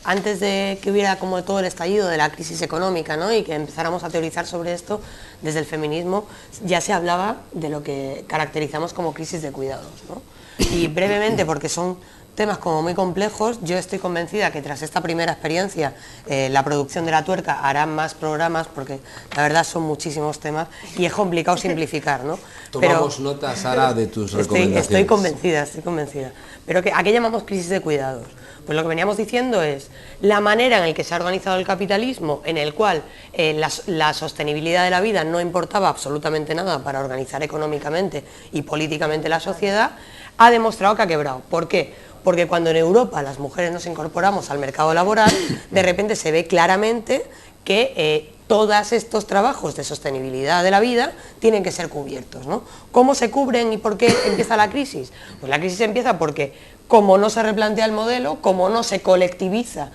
antes de que hubiera como todo el estallido de la crisis económica, ¿no?, y que empezáramos a teorizar sobre esto, desde el feminismo ya se hablaba de lo que caracterizamos como crisis de cuidados, ¿no? Y brevemente, porque son temas como muy complejos. Yo estoy convencida que tras esta primera experiencia la producción de La Tuerca hará más programas, porque la verdad son muchísimos temas y es complicado simplificar, ¿no? Tomamos nota, Sara, de tus recomendaciones. Estoy convencida. Pero ¿a qué llamamos crisis de cuidados? Pues lo que veníamos diciendo es la manera en la que se ha organizado el capitalismo, en el cual la sostenibilidad de la vida no importaba absolutamente nada para organizar económicamente y políticamente la sociedad, ha demostrado que ha quebrado. ¿Por qué? Porque cuando en Europa las mujeres nos incorporamos al mercado laboral, de repente se ve claramente que todos estos trabajos de sostenibilidad de la vida tienen que ser cubiertos, ¿no? ¿Cómo se cubren y por qué empieza la crisis? Pues la crisis empieza porque como no se replantea el modelo, como no se colectiviza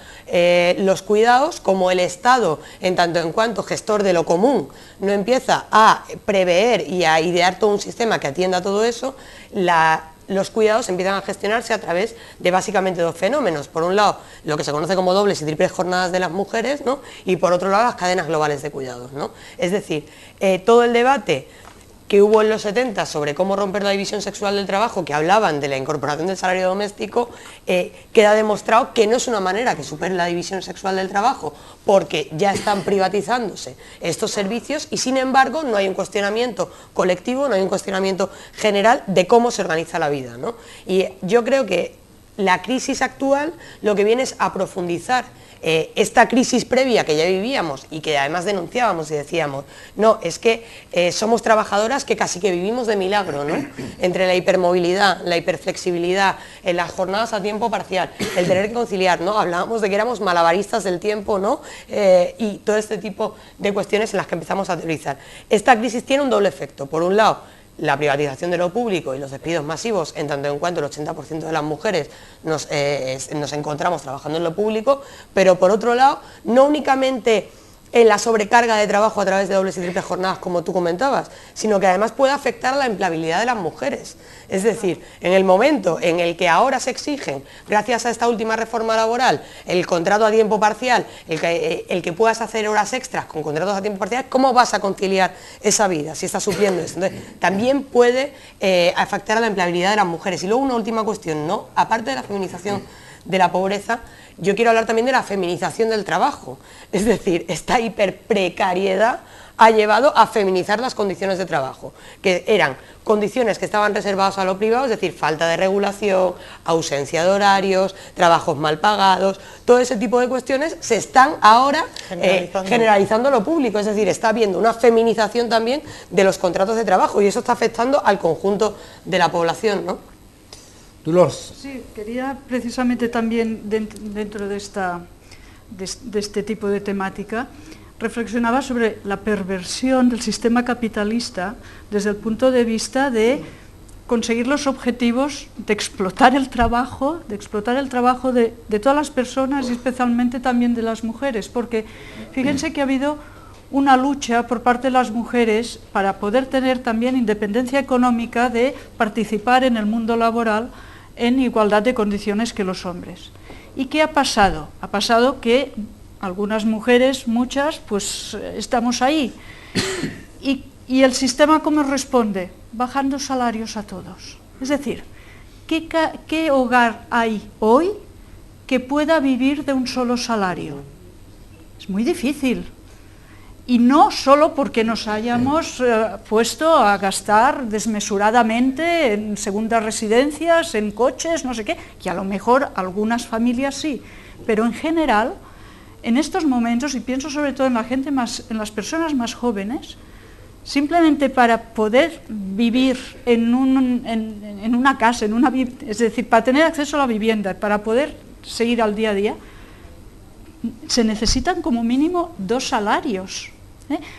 los cuidados, como el Estado, en tanto en cuanto gestor de lo común, no empieza a prever y a idear todo un sistema que atienda todo eso, los cuidados empiezan a gestionarse a través de básicamente dos fenómenos. Por un lado, lo que se conoce como dobles y triples jornadas de las mujeres, ¿no? Y por otro lado, las cadenas globales de cuidados, ¿no? Es decir, todo el debate que hubo en los 70 sobre cómo romper la división sexual del trabajo, que hablaban de la incorporación del salario doméstico, queda demostrado que no es una manera que supere la división sexual del trabajo, porque ya están privatizándose estos servicios y sin embargo no hay un cuestionamiento colectivo, no hay un cuestionamiento general de cómo se organiza la vida, ¿no? Y yo creo que la crisis actual lo que viene es a profundizar esta crisis previa que ya vivíamos y que además denunciábamos y decíamos, no, es que somos trabajadoras que casi que vivimos de milagro, ¿no? Entre la hipermovilidad, la hiperflexibilidad, en las jornadas a tiempo parcial, el tener que conciliar, ¿no? Hablábamos de que éramos malabaristas del tiempo, ¿no? Y todo este tipo de cuestiones en las que empezamos a teorizar. Esta crisis tiene un doble efecto. Por un lado, la privatización de lo público y los despidos masivos, en tanto en cuanto el 80% de las mujeres nos encontramos trabajando en lo público, pero por otro lado, no únicamente en la sobrecarga de trabajo a través de dobles y triples jornadas, como tú comentabas, sino que además puede afectar a la empleabilidad de las mujeres. Es decir, en el momento en el que ahora se exigen, gracias a esta última reforma laboral, el contrato a tiempo parcial, el que puedas hacer horas extras con contratos a tiempo parcial, ¿cómo vas a conciliar esa vida si estás supliendo eso? Entonces, también puede afectar a la empleabilidad de las mujeres. Y luego una última cuestión, ¿no? Aparte de la feminización de la pobreza, yo quiero hablar también de la feminización del trabajo. Es decir, esta hiperprecariedad ha llevado a feminizar las condiciones de trabajo, que eran condiciones que estaban reservadas a lo privado, es decir, falta de regulación, ausencia de horarios, trabajos mal pagados, todo ese tipo de cuestiones se están ahora generalizando a lo público, es decir, está habiendo una feminización también de los contratos de trabajo y eso está afectando al conjunto de la población, ¿no? Dolors. Sí, quería precisamente también dentro de este tipo de temática reflexionaba sobre la perversión del sistema capitalista desde el punto de vista de conseguir los objetivos de explotar el trabajo, de todas las personas y especialmente también de las mujeres, porque fíjense que ha habido una lucha por parte de las mujeres para poder tener también independencia económica de participar en el mundo laboral en igualdad de condiciones que los hombres. ¿Y qué ha pasado? Ha pasado que algunas mujeres, muchas, pues estamos ahí. ¿Y el sistema cómo responde? Bajando salarios a todos. Es decir, ¿qué hogar hay hoy que pueda vivir de un solo salario? Es muy difícil. Y no solo porque nos hayamos puesto a gastar desmesuradamente en segundas residencias, en coches, no sé qué, que a lo mejor algunas familias sí, pero en general, en estos momentos, y pienso sobre todo en en las personas más jóvenes, simplemente para poder vivir en una casa, es decir, para tener acceso a la vivienda, para poder seguir al día a día, se necesitan como mínimo 2 salarios.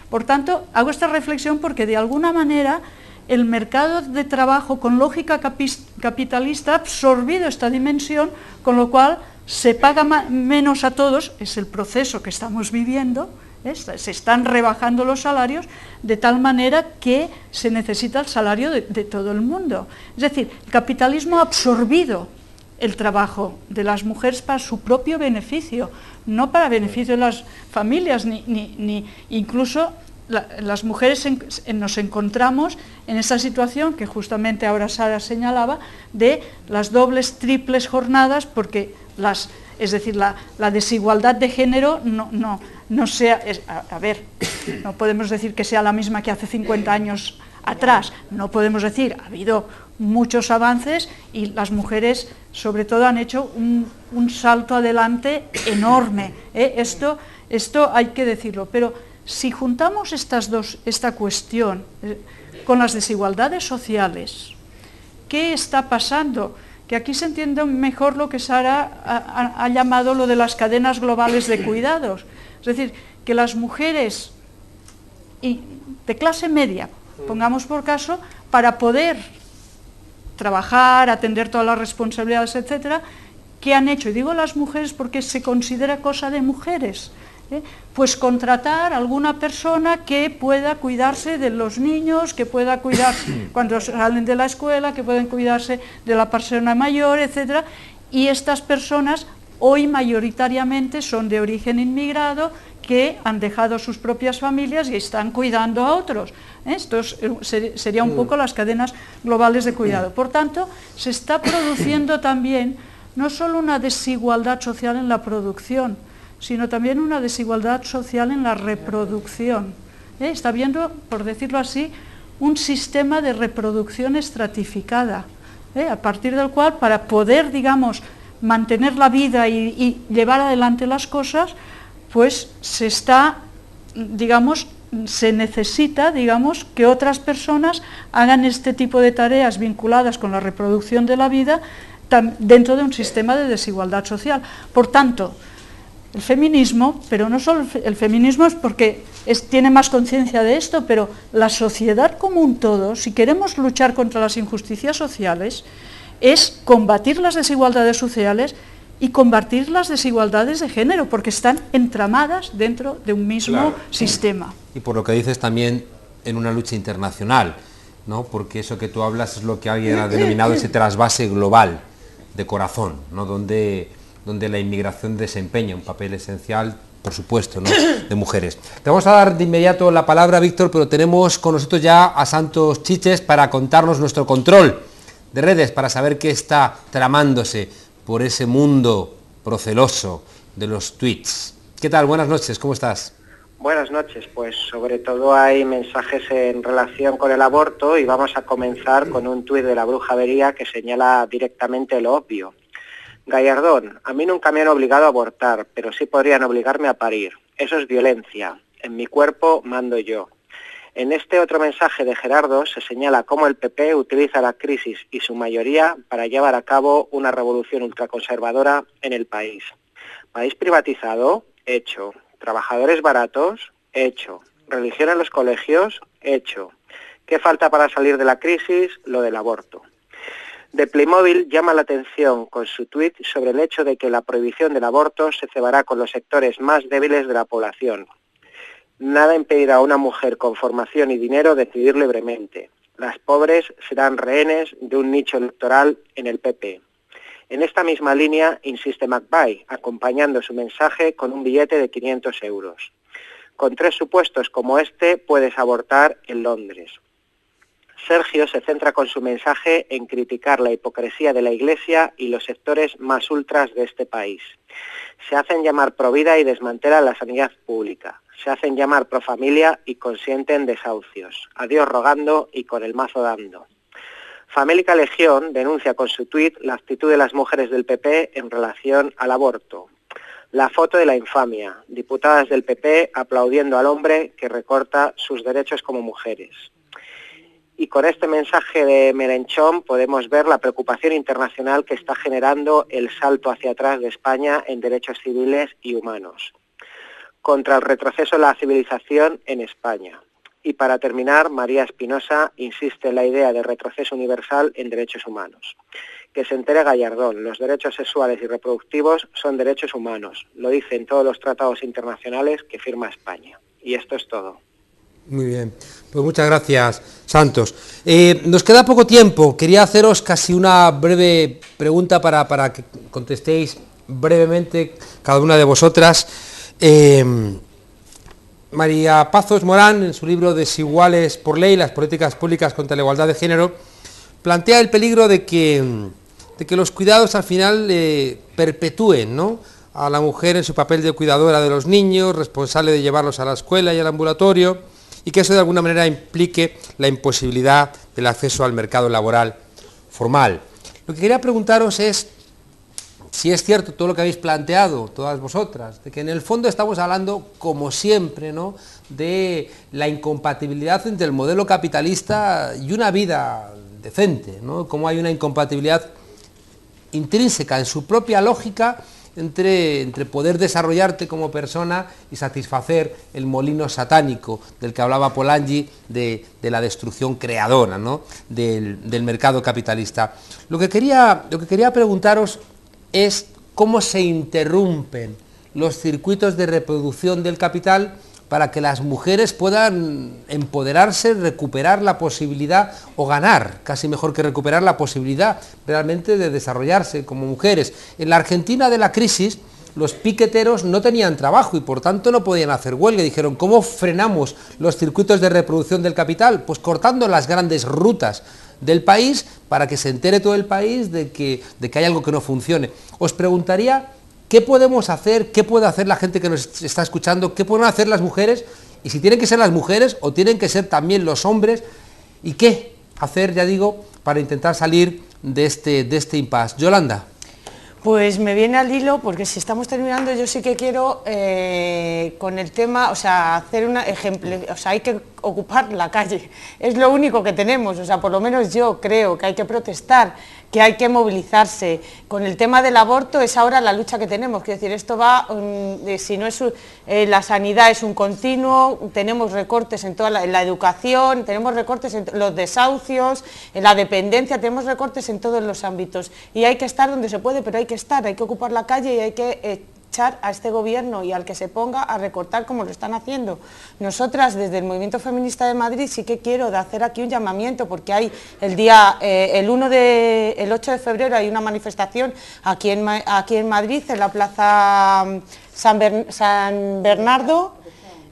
Por tanto, hago esta reflexión porque de alguna manera el mercado de trabajo con lógica capitalista ha absorbido esta dimensión, con lo cual se paga menos a todos, es el proceso que estamos viviendo, se están rebajando los salarios de tal manera que se necesita el salario de todo el mundo. Es decir, el capitalismo ha absorbido el trabajo de las mujeres para su propio beneficio, no para beneficio de las familias, ni incluso las mujeres nos encontramos en esa situación que justamente ahora Sara señalaba, de las dobles, triples jornadas, porque es decir, la desigualdad de género no sea, a ver, no podemos decir que sea la misma que hace 50 años atrás, no podemos decir, ha habido muchos avances y las mujeres sobre todo han hecho un salto adelante enorme, esto hay que decirlo, pero si juntamos esta cuestión con las desigualdades sociales, ¿qué está pasando? Que aquí se entiende mejor lo que Sara ha llamado lo de las cadenas globales de cuidados, es decir, que las mujeres de clase media, pongamos por caso, para poder trabajar, atender todas las responsabilidades, etcétera, ¿qué han hecho? Y digo las mujeres porque se considera cosa de mujeres, pues contratar a alguna persona que pueda cuidarse de los niños, que pueda cuidarse cuando salen de la escuela, que puedan cuidarse de la persona mayor, etcétera, y estas personas hoy mayoritariamente son de origen inmigrado, que han dejado sus propias familias y están cuidando a otros. Esto sería un poco las cadenas globales de cuidado. Por tanto, se está produciendo también no solo una desigualdad social en la producción, sino también una desigualdad social en la reproducción. Está habiendo, por decirlo así, un sistema de reproducción estratificada, a partir del cual, para poder, digamos, mantener la vida y llevar adelante las cosas, pues se necesita, digamos, que otras personas hagan este tipo de tareas vinculadas con la reproducción de la vida dentro de un sistema de desigualdad social. Por tanto, el feminismo, pero no solo el feminismo es porque tiene más conciencia de esto, pero la sociedad como un todo, si queremos luchar contra las injusticias sociales, es combatir las desigualdades sociales y combatir las desigualdades de género, porque están entramadas dentro de un mismo sistema. Y por lo que dices también en una lucha internacional, ¿no? Porque eso que tú hablas es lo que alguien ha denominado ese trasvase global de corazón, ¿no? Donde la inmigración desempeña un papel esencial, por supuesto, ¿no? De mujeres. Te vamos a dar de inmediato la palabra, Víctor, pero tenemos con nosotros ya a Santos Chiches para contarnos nuestro control de redes, para saber qué está tramándose por ese mundo proceloso de los tweets. ¿Qué tal? Buenas noches, ¿cómo estás? Buenas noches, pues sobre todo hay mensajes en relación con el aborto y vamos a comenzar con un tuit de la Bruja Avería que señala directamente lo obvio. Gallardón, a mí nunca me han obligado a abortar, pero sí podrían obligarme a parir. Eso es violencia. En mi cuerpo mando yo. En este otro mensaje de Gerardo se señala cómo el PP utiliza la crisis y su mayoría para llevar a cabo una revolución ultraconservadora en el país. País privatizado, hecho. Trabajadores baratos, hecho. Religión en los colegios, hecho. ¿Qué falta para salir de la crisis? Lo del aborto. De Playmobil llama la atención con su tuit sobre el hecho de que la prohibición del aborto se cebará con los sectores más débiles de la población. Nada impedirá a una mujer con formación y dinero decidir libremente. Las pobres serán rehenes de un nicho electoral en el PP. En esta misma línea insiste McVeigh, acompañando su mensaje con un billete de 500 euros. Con 3 supuestos como este puedes abortar en Londres. Sergio se centra con su mensaje en criticar la hipocresía de la Iglesia y los sectores más ultras de este país. Se hacen llamar provida y desmantelan la sanidad pública. Se hacen llamar profamilia y consienten desahucios. A Dios rogando y con el mazo dando. Famélica Legión denuncia con su tuit la actitud de las mujeres del PP en relación al aborto. La foto de la infamia. Diputadas del PP aplaudiendo al hombre que recorta sus derechos como mujeres. Y con este mensaje de Melenchón podemos ver la preocupación internacional que está generando el salto hacia atrás de España en derechos civiles y humanos. Contra el retroceso de la civilización en España. Y para terminar, María Espinosa insiste en la idea de retroceso universal en derechos humanos. Que se entere Gallardón, los derechos sexuales y reproductivos son derechos humanos. Lo dicen todos los tratados internacionales que firma España. Y esto es todo. Muy bien, pues muchas gracias, Santos. Nos queda poco tiempo, quería haceros casi una breve pregunta para que contestéis brevemente cada una de vosotras. María Pazos Morán, en su libro Desiguales por ley, las políticas públicas contra la igualdad de género, plantea el peligro de que los cuidados al final perpetúen, ¿no?, a la mujer en su papel de cuidadora de los niños, responsable de llevarlos a la escuela y al ambulatorio, y que eso de alguna manera implique la imposibilidad del acceso al mercado laboral formal. Lo que quería preguntaros es si es cierto todo lo que habéis planteado, todas vosotras, de que en el fondo estamos hablando, como siempre, ¿no?, de la incompatibilidad entre el modelo capitalista y una vida decente, ¿no?, como hay una incompatibilidad intrínseca en su propia lógica entre poder desarrollarte como persona y satisfacer el molino satánico del que hablaba Polanyi, de la destrucción creadora, ¿no?, del mercado capitalista. Lo que quería preguntaros es cómo se interrumpen los circuitos de reproducción del capital para que las mujeres puedan empoderarse, recuperar la posibilidad, o ganar, casi mejor que recuperar la posibilidad realmente de desarrollarse como mujeres. En la Argentina de la crisis, los piqueteros no tenían trabajo y por tanto no podían hacer huelga. Dijeron, ¿cómo frenamos los circuitos de reproducción del capital? Pues cortando las grandes rutas del país para que se entere todo el país de que hay algo que no funcione. Os preguntaría, ¿qué podemos hacer? ¿Qué puede hacer la gente que nos está escuchando? ¿Qué pueden hacer las mujeres? Y si tienen que ser las mujeres o tienen que ser también los hombres. ¿Y qué hacer, ya digo, para intentar salir de este impasse? Yolanda. Pues me viene al hilo, porque si estamos terminando, yo sí que quiero, con el tema, o sea, hacer un ejemplo, o sea, hay que ocupar la calle, es lo único que tenemos, o sea, por lo menos yo creo que hay que protestar, que hay que movilizarse. Con el tema del aborto es ahora la lucha que tenemos, quiero decir, esto va, si no es la sanidad es un continuo, tenemos recortes en toda la educación, tenemos recortes en los desahucios, en la dependencia, tenemos recortes en todos los ámbitos y hay que estar donde se puede, pero hay que estar, hay que ocupar la calle y hay que echar a este gobierno y al que se ponga a recortar como lo están haciendo. Nosotras desde el Movimiento Feminista de Madrid sí que quiero hacer aquí un llamamiento, porque hay el 8 de febrero hay una manifestación aquí en Madrid, en la Plaza San Bernardo,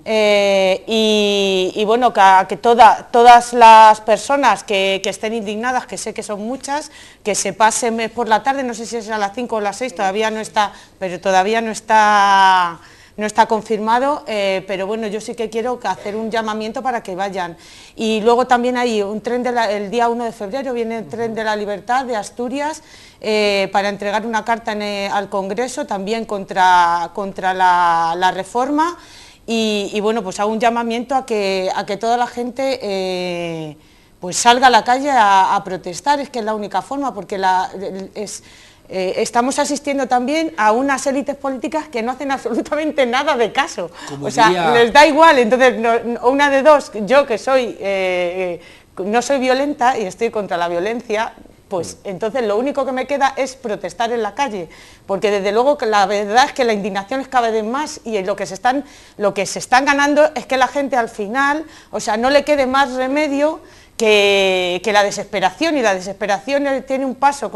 y bueno, que todas las personas que estén indignadas, que sé que son muchas, que se pasen por la tarde, no sé si es a las 5 o las 6, todavía no está, pero todavía no está confirmado, pero bueno, yo sí que quiero hacer un llamamiento para que vayan. Y luego también hay un tren, el día 1 de febrero viene el tren de la libertad de Asturias, para entregar una carta al Congreso también contra la reforma. Y bueno, pues hago un llamamiento a que toda la gente pues salga a la calle a protestar, es que es la única forma, porque estamos asistiendo también a unas élites políticas que no hacen absolutamente nada de caso, o sea, les da igual. Entonces, una de dos, yo que no soy violenta y estoy contra la violencia, pues entonces lo único que me queda es protestar en la calle, porque desde luego que la verdad es que la indignación es cada vez más y lo que se están ganando es que la gente al final, o sea, no le quede más remedio que la desesperación, y la desesperación tiene un paso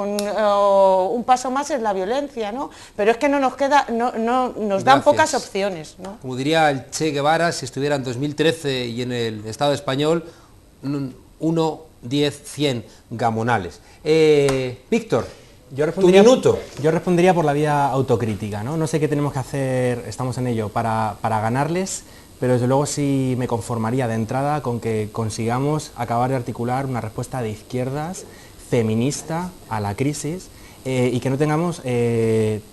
más es la violencia, ¿no? Pero es que no nos queda, nos dan pocas opciones, ¿no? Como diría el Che Guevara, si estuviera en 2013 y en el Estado español, 1, 10, 100 gamonales. Víctor, un minuto. Yo respondería por la vía autocrítica, ¿no? No sé qué tenemos que hacer, estamos en ello, para ganarles, pero desde luego sí me conformaría de entrada con que consigamos acabar de articular una respuesta de izquierdas feminista a la crisis, y que no tengamos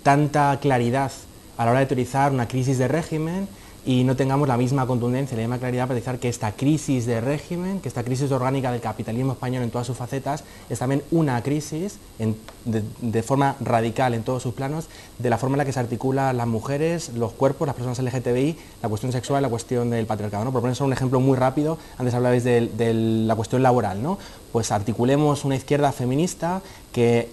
tanta claridad a la hora de teorizar una crisis de régimen, y no tengamos la misma contundencia, la misma claridad para decir que esta crisis de régimen, que esta crisis orgánica del capitalismo español en todas sus facetas, es también una crisis de forma radical en todos sus planos, de la forma en la que se articulan las mujeres, los cuerpos, las personas LGTBI, la cuestión sexual, la cuestión del patriarcado, ¿no? Por poner solo un ejemplo muy rápido, antes hablabais de la cuestión laboral, ¿no? Pues articulemos una izquierda feminista que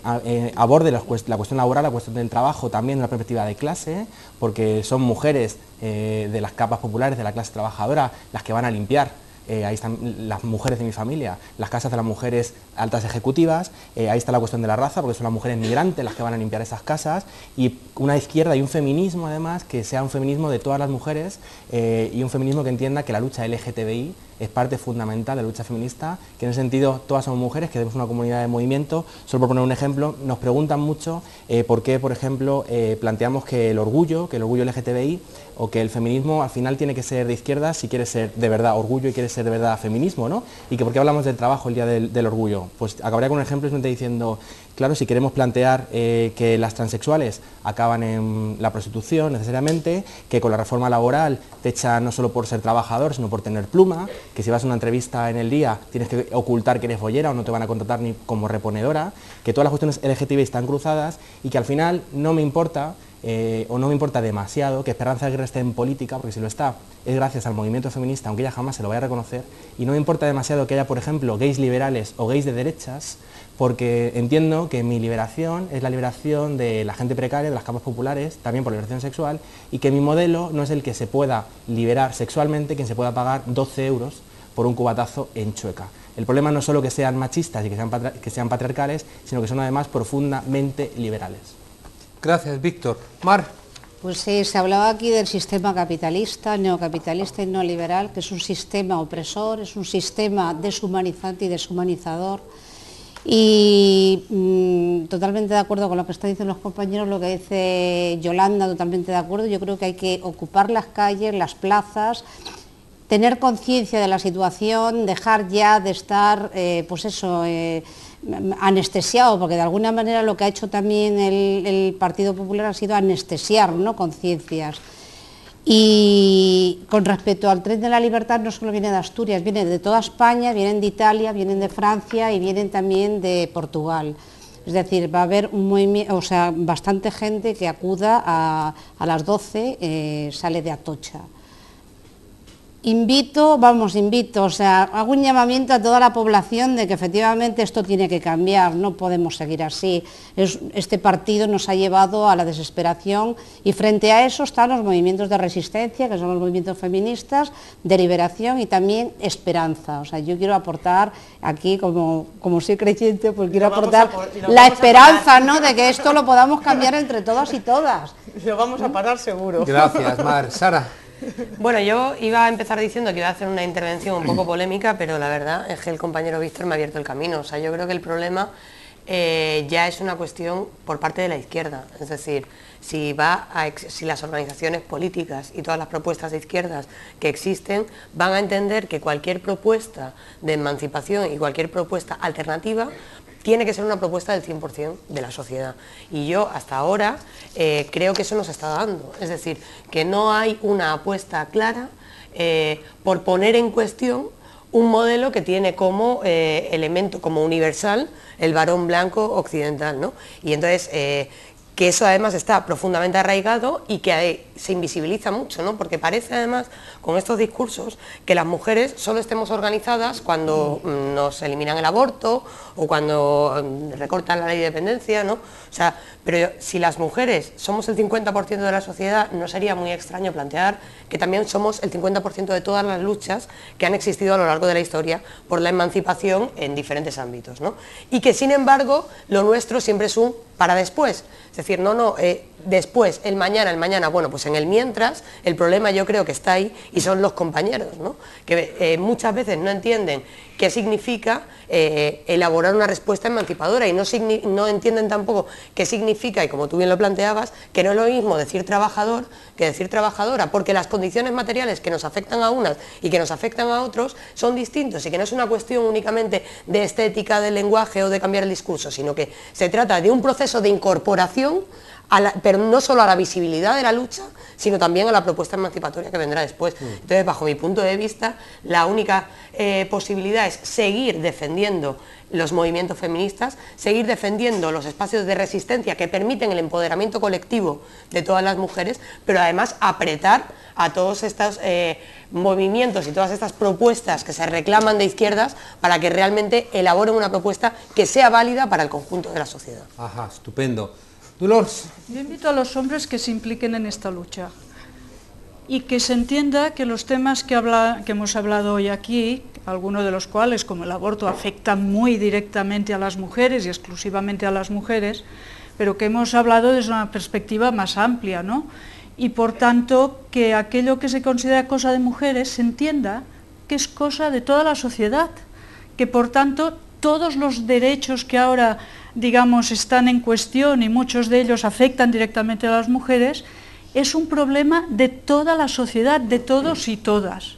aborde la cuestión laboral, la cuestión del trabajo, también de una perspectiva de clase, porque son mujeres de las capas populares, de la clase trabajadora, las que van a limpiar ahí están las mujeres de mi familia, las casas de las mujeres altas ejecutivas, ahí está la cuestión de la raza, porque son las mujeres migrantes las que van a limpiar esas casas, y una izquierda y un feminismo además que sea un feminismo de todas las mujeres y un feminismo que entienda que la lucha LGTBI es parte fundamental de la lucha feminista, que en ese sentido todas somos mujeres, que tenemos una comunidad de movimiento. Solo por poner un ejemplo, nos preguntan mucho por qué, por ejemplo, planteamos que el orgullo LGTBI o que el feminismo al final tiene que ser de izquierda si quiere ser de verdad orgullo y quiere ser de verdad feminismo, ¿no? Y que por qué hablamos del trabajo el día del orgullo. Pues acabaría con un ejemplo simplemente diciendo, claro, si queremos plantear que las transexuales acaban en la prostitución necesariamente, que con la reforma laboral te echan no solo por ser trabajador, sino por tener pluma, que si vas a una entrevista en El Día tienes que ocultar que eres bollera o no te van a contratar ni como reponedora, que todas las cuestiones LGTBI están cruzadas y que al final no me importa o no me importa demasiado que Esperanza Aguirre esté en política, porque si lo está es gracias al movimiento feminista, aunque ella jamás se lo vaya a reconocer, y no me importa demasiado que haya, por ejemplo, gays liberales o gays de derechas, porque entiendo que mi liberación es la liberación de la gente precaria, de las capas populares, también por liberación sexual, y que mi modelo no es el que se pueda liberar sexualmente, quien se pueda pagar 12 euros por un cubatazo en Chueca. El problema no es solo que sean machistas y que sean patriarcales, sino que son además profundamente liberales. Gracias, Víctor. Mar. Pues sí, se hablaba aquí del sistema capitalista, neocapitalista y neoliberal, que es un sistema opresor, es un sistema deshumanizante y deshumanizador. Y totalmente de acuerdo con lo que están diciendo los compañeros, lo que dice Yolanda, totalmente de acuerdo. Yo creo que hay que ocupar las calles, las plazas, tener conciencia de la situación, dejar ya de estar, pues eso, anestesiado, porque de alguna manera lo que ha hecho también el Partido Popular ha sido anestesiar, ¿no?, conciencias. Y con respecto al tren de la libertad, no solo viene de Asturias, viene de toda España, vienen de Italia, vienen de Francia y vienen también de Portugal. Es decir, va a haber un movimiento, o sea, bastante gente que acuda a las 12, sale de Atocha. Invito, o sea, hago un llamamiento a toda la población de que efectivamente esto tiene que cambiar, no podemos seguir así. Este partido nos ha llevado a la desesperación y frente a eso están los movimientos de resistencia, que son los movimientos feministas, de liberación y también esperanza. O sea, yo quiero aportar aquí, como soy creyente, pues quiero aportar la esperanza, ¿no?, de que esto lo podamos cambiar entre todas y todas. Lo vamos a parar seguro. Gracias, Mar. Sara. Bueno, yo iba a empezar diciendo que iba a hacer una intervención un poco polémica, pero la verdad es que el compañero Víctor me ha abierto el camino. O sea, yo creo que el problema ya es una cuestión por parte de la izquierda. Es decir, si las organizaciones políticas y todas las propuestas de izquierdas que existen van a entender que cualquier propuesta de emancipación y cualquier propuesta alternativa tiene que ser una propuesta del 100% de la sociedad. Y yo hasta ahora creo que eso nos está dando. Es decir, que no hay una apuesta clara por poner en cuestión un modelo que tiene como elemento, como universal, el varón blanco occidental, ¿no? Y entonces que eso además está profundamente arraigado y que se invisibiliza mucho, ¿no? Porque parece además, con estos discursos, que las mujeres solo estemos organizadas cuando nos eliminan el aborto o cuando recortan la ley de dependencia, ¿no? O sea, pero si las mujeres somos el 50% de la sociedad, no sería muy extraño plantear que también somos el 50% de todas las luchas que han existido a lo largo de la historia por la emancipación en diferentes ámbitos, ¿no? Y que sin embargo lo nuestro siempre es un para después. Es decir, después, el mañana, bueno, pues en el mientras, el problema yo creo que está ahí y son los compañeros, ¿no? Que muchas veces no entienden qué significa elaborar una respuesta emancipadora y no entienden tampoco qué significa, y como tú bien lo planteabas, que no es lo mismo decir trabajador que decir trabajadora, porque las condiciones materiales que nos afectan a unas y que nos afectan a otros son distintos y que no es una cuestión únicamente de estética del lenguaje o de cambiar el discurso, sino que se trata de un proceso de incorporación, pero no solo a la visibilidad de la lucha, sino también a la propuesta emancipatoria que vendrá después. Entonces, bajo mi punto de vista, la única posibilidad es seguir defendiendo los movimientos feministas, seguir defendiendo los espacios de resistencia que permiten el empoderamiento colectivo de todas las mujeres, pero además apretar a todos estos movimientos y todas estas propuestas que se reclaman de izquierdas para que realmente elaboren una propuesta que sea válida para el conjunto de la sociedad. Ajá, estupendo. Dolors. Yo invito a los hombres que se impliquen en esta lucha. y que se entienda que los temas que hemos hablado hoy aquí, algunos de los cuales, como el aborto, afectan muy directamente a las mujeres y exclusivamente a las mujeres, pero que hemos hablado desde una perspectiva más amplia, ¿no? Y por tanto, que aquello que se considera cosa de mujeres se entienda que es cosa de toda la sociedad, que por tanto todos los derechos que ahora, digamos, están en cuestión y muchos de ellos afectan directamente a las mujeres, es un problema de toda la sociedad, de todos y todas.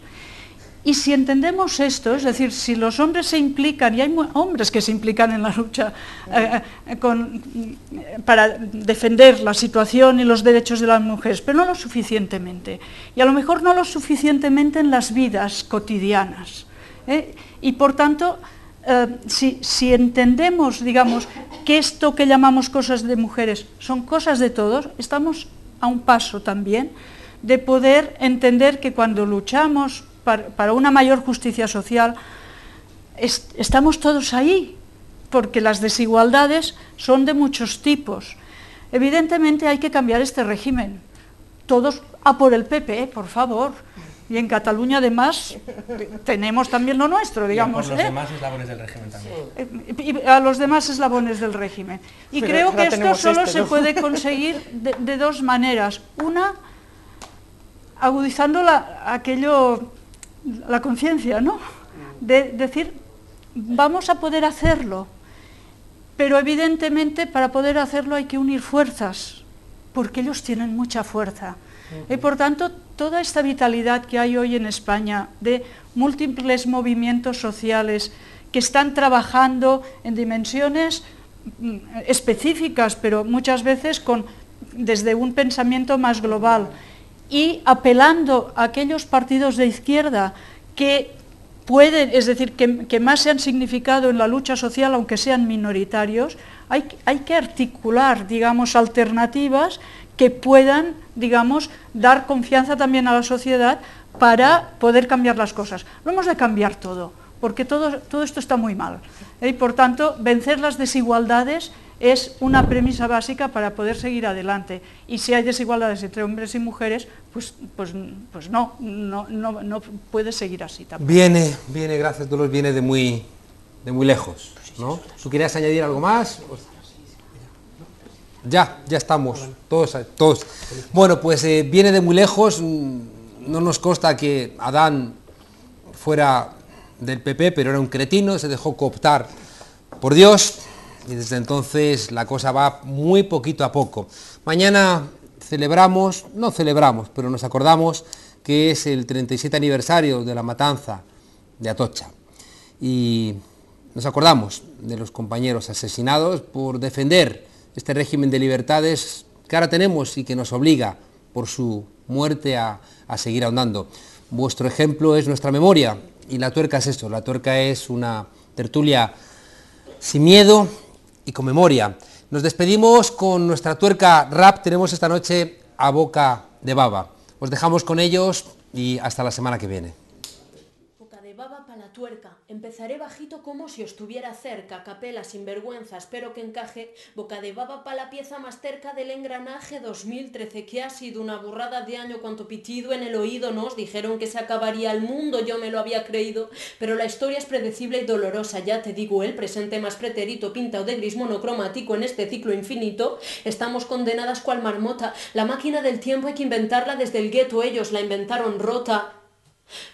Y si entendemos esto, es decir, si los hombres se implican, y hay hombres que se implican en la lucha para defender la situación y los derechos de las mujeres, pero no lo suficientemente, y a lo mejor no lo suficientemente en las vidas cotidianas, y por tanto, si entendemos, digamos, que esto que llamamos cosas de mujeres son cosas de todos, estamos a un paso también de poder entender que cuando luchamos para una mayor justicia social, estamos todos ahí, porque las desigualdades son de muchos tipos. Evidentemente hay que cambiar este régimen. Todos a por el PP, por favor. Y en Cataluña además tenemos también lo nuestro, digamos. Y a por los demás eslabones del régimen también. Y a los demás eslabones del régimen. Y pero creo que esto solo se puede conseguir de dos maneras. Una, agudizando la conciencia, ¿no? De decir, vamos a poder hacerlo, pero evidentemente para poder hacerlo hay que unir fuerzas, porque ellos tienen mucha fuerza. Y por tanto, toda esta vitalidad que hay hoy en España de múltiples movimientos sociales que están trabajando en dimensiones específicas, pero muchas veces desde un pensamiento más global, y apelando a aquellos partidos de izquierda que pueden, es decir, que más se han significado en la lucha social, aunque sean minoritarios, hay que articular, digamos, alternativas que puedan, digamos, dar confianza también a la sociedad para poder cambiar las cosas. No hemos de cambiar todo, porque todo esto está muy mal. Y por tanto, vencer las desigualdades es una premisa básica para poder seguir adelante. Y si hay desigualdades entre hombres y mujeres, pues no puede seguir así tampoco. Viene, gracias Dolores, viene de muy lejos, ¿no? ¿Tú querías añadir algo más? Ya estamos, todos. Bueno, pues viene de muy lejos, no nos consta que Adán fuera del PP, pero era un cretino, se dejó cooptar por Dios, y desde entonces la cosa va muy poquito a poco. Mañana no celebramos, pero nos acordamos que es el 37 aniversario de la matanza de Atocha. Y nos acordamos de los compañeros asesinados por defender este régimen de libertades que ahora tenemos y que nos obliga por su muerte a seguir ahondando. Vuestro ejemplo es nuestra memoria, y la tuerca es esto, la tuerca es una tertulia sin miedo y con memoria. Nos despedimos con nuestra tuerca rap, tenemos esta noche a Boca de Baba. Os dejamos con ellos y hasta la semana que viene. Boca de baba pa' la tuerca. Empezaré bajito como si os estuviera cerca. Capela sin vergüenza, espero que encaje. Boca de baba pa' la pieza más cerca del engranaje. 2013, que ha sido una burrada de año. Cuanto pitido en el oído nos dijeron que se acabaría el mundo. Yo me lo había creído, pero la historia es predecible y dolorosa. Ya te digo, el presente más pretérito, pintado de gris monocromático en este ciclo infinito. Estamos condenadas cual marmota. La máquina del tiempo hay que inventarla desde el gueto. Ellos la inventaron rota.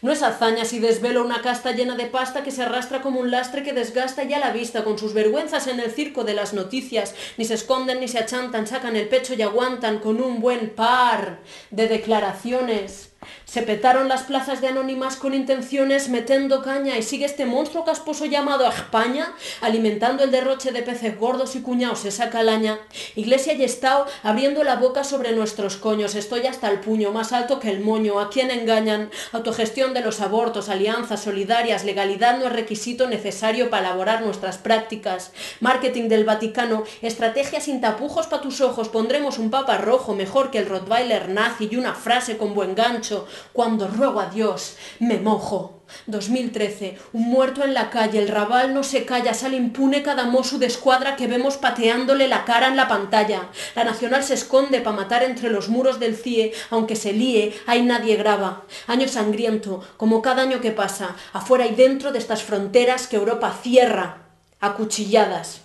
No es hazaña si desvelo una casta llena de pasta que se arrastra como un lastre que desgasta ya la vista con sus vergüenzas en el circo de las noticias. Ni se esconden ni se achantan, sacan el pecho y aguantan con un buen par de declaraciones. Se petaron las plazas de anónimas con intenciones metiendo caña y sigue este monstruo casposo llamado España alimentando el derroche de peces gordos y cuñados esa calaña. Iglesia y Estado abriendo la boca sobre nuestros coños. Estoy hasta el puño, más alto que el moño. ¿A quién engañan? Autogestión de los abortos, alianzas solidarias, legalidad no es requisito necesario para elaborar nuestras prácticas. Marketing del Vaticano, estrategia sin tapujos para tus ojos. Pondremos un papa rojo mejor que el Rottweiler nazi y una frase con buen gancho. borracho, cuando ruego a Dios, me mojo. 2013, un muerto en la calle, el rabal no se calla, sale impune cada mozo de escuadra que vemos pateándole la cara en la pantalla. La Nacional se esconde para matar entre los muros del CIE, aunque se líe, ahí nadie graba. Año sangriento, como cada año que pasa, afuera y dentro de estas fronteras que Europa cierra, a cuchilladas.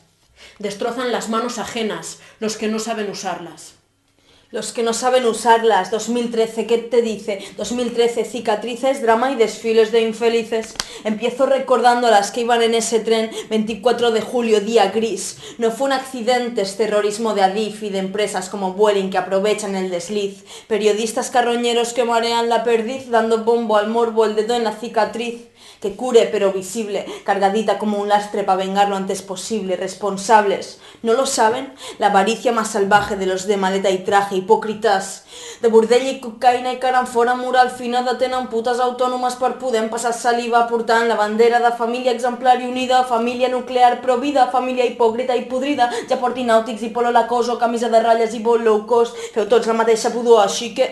Destrozan las manos ajenas, los que no saben usarlas. Los que no saben usarlas, 2013, ¿qué te dice? 2013, cicatrices, drama y desfiles de infelices. Empiezo recordando a las que iban en ese tren, 24 de julio, día gris. No fue un accidente, es terrorismo de Adif y de empresas como Vueling que aprovechan el desliz. Periodistas carroñeros que marean la perdiz, dando bombo al morbo, el dedo en la cicatriz. Que cure pero visible, cargadita como un lastre para vengar lo antes posible. Responsables, ¿no lo saben? La avaricia más salvaje de los de maleta i traje, hipòcrites. De bordell i cocaïna i caranfora moral fina detenen putes autònomes per poder passar saliva portant la bandera de família exemplar i unida, família nuclear provida, família hipòcrita i podrida. Ja porti nàutics i polo lacoso, camisa de ratlles i vol low cost. Feu tots la mateixa pudor, així que,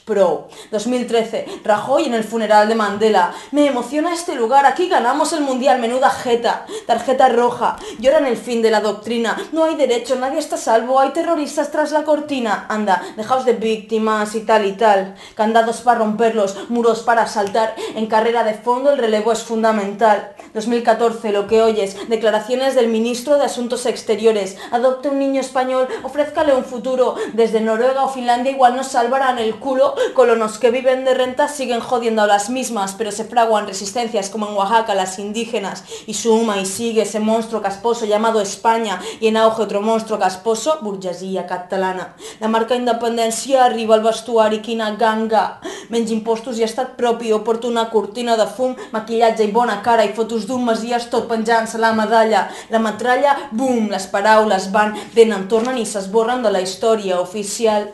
prou. 2013, Rajoy en el funeral de Mandela. Me emociona este lugar, aquí ganamos el mundial, menuda jeta, tarjeta roja, lloran el fin de la doctrina, no hay derecho, nadie está a salvo, hay terroristas tras la cortina, anda, dejaos de víctimas y tal, candados para romperlos, muros para asaltar, en carrera de fondo el relevo es fundamental. 2014, lo que oyes, declaraciones del ministro de Asuntos Exteriores, adopte un niño español, ofrézcale un futuro, desde Noruega o Finlandia igual nos salvarán el culo, colonos que viven de rentas siguen jodiendo a las mismas, pero se fraguan resistencias como en Oaxaca las indígenas, y suma y sigue ese monstruo casposo llamado España, y en auge otro monstruo casposo, burgesia catalana. La marca independència arriba al vestuari, quina ganga, menys impostos i estat propi, o porta una cortina de fum, maquillatge i bona cara, i fotos d'un Masies tot penjant-se la medalla. La metralla, bum, les paraules van, venen, tornen i s'esborren de la història oficial.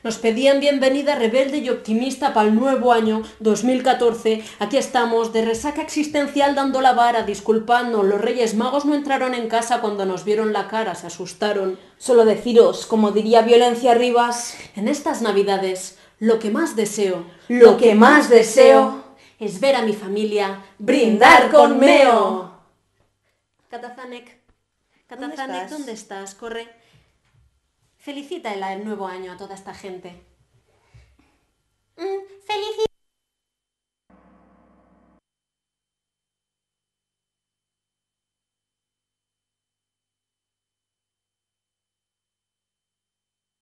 Nos pedían bienvenida rebelde y optimista para el nuevo año 2014. Aquí estamos, de resaca existencial dando la vara, disculpadnos, los Reyes Magos no entraron en casa cuando nos vieron la cara, se asustaron. Solo deciros, como diría Violencia Rivas, en estas Navidades, lo que más deseo, es ver a mi familia brindar con meo. Katazanek, ¿dónde estás? Corre. Felicita el nuevo año a toda esta gente. Felicidades.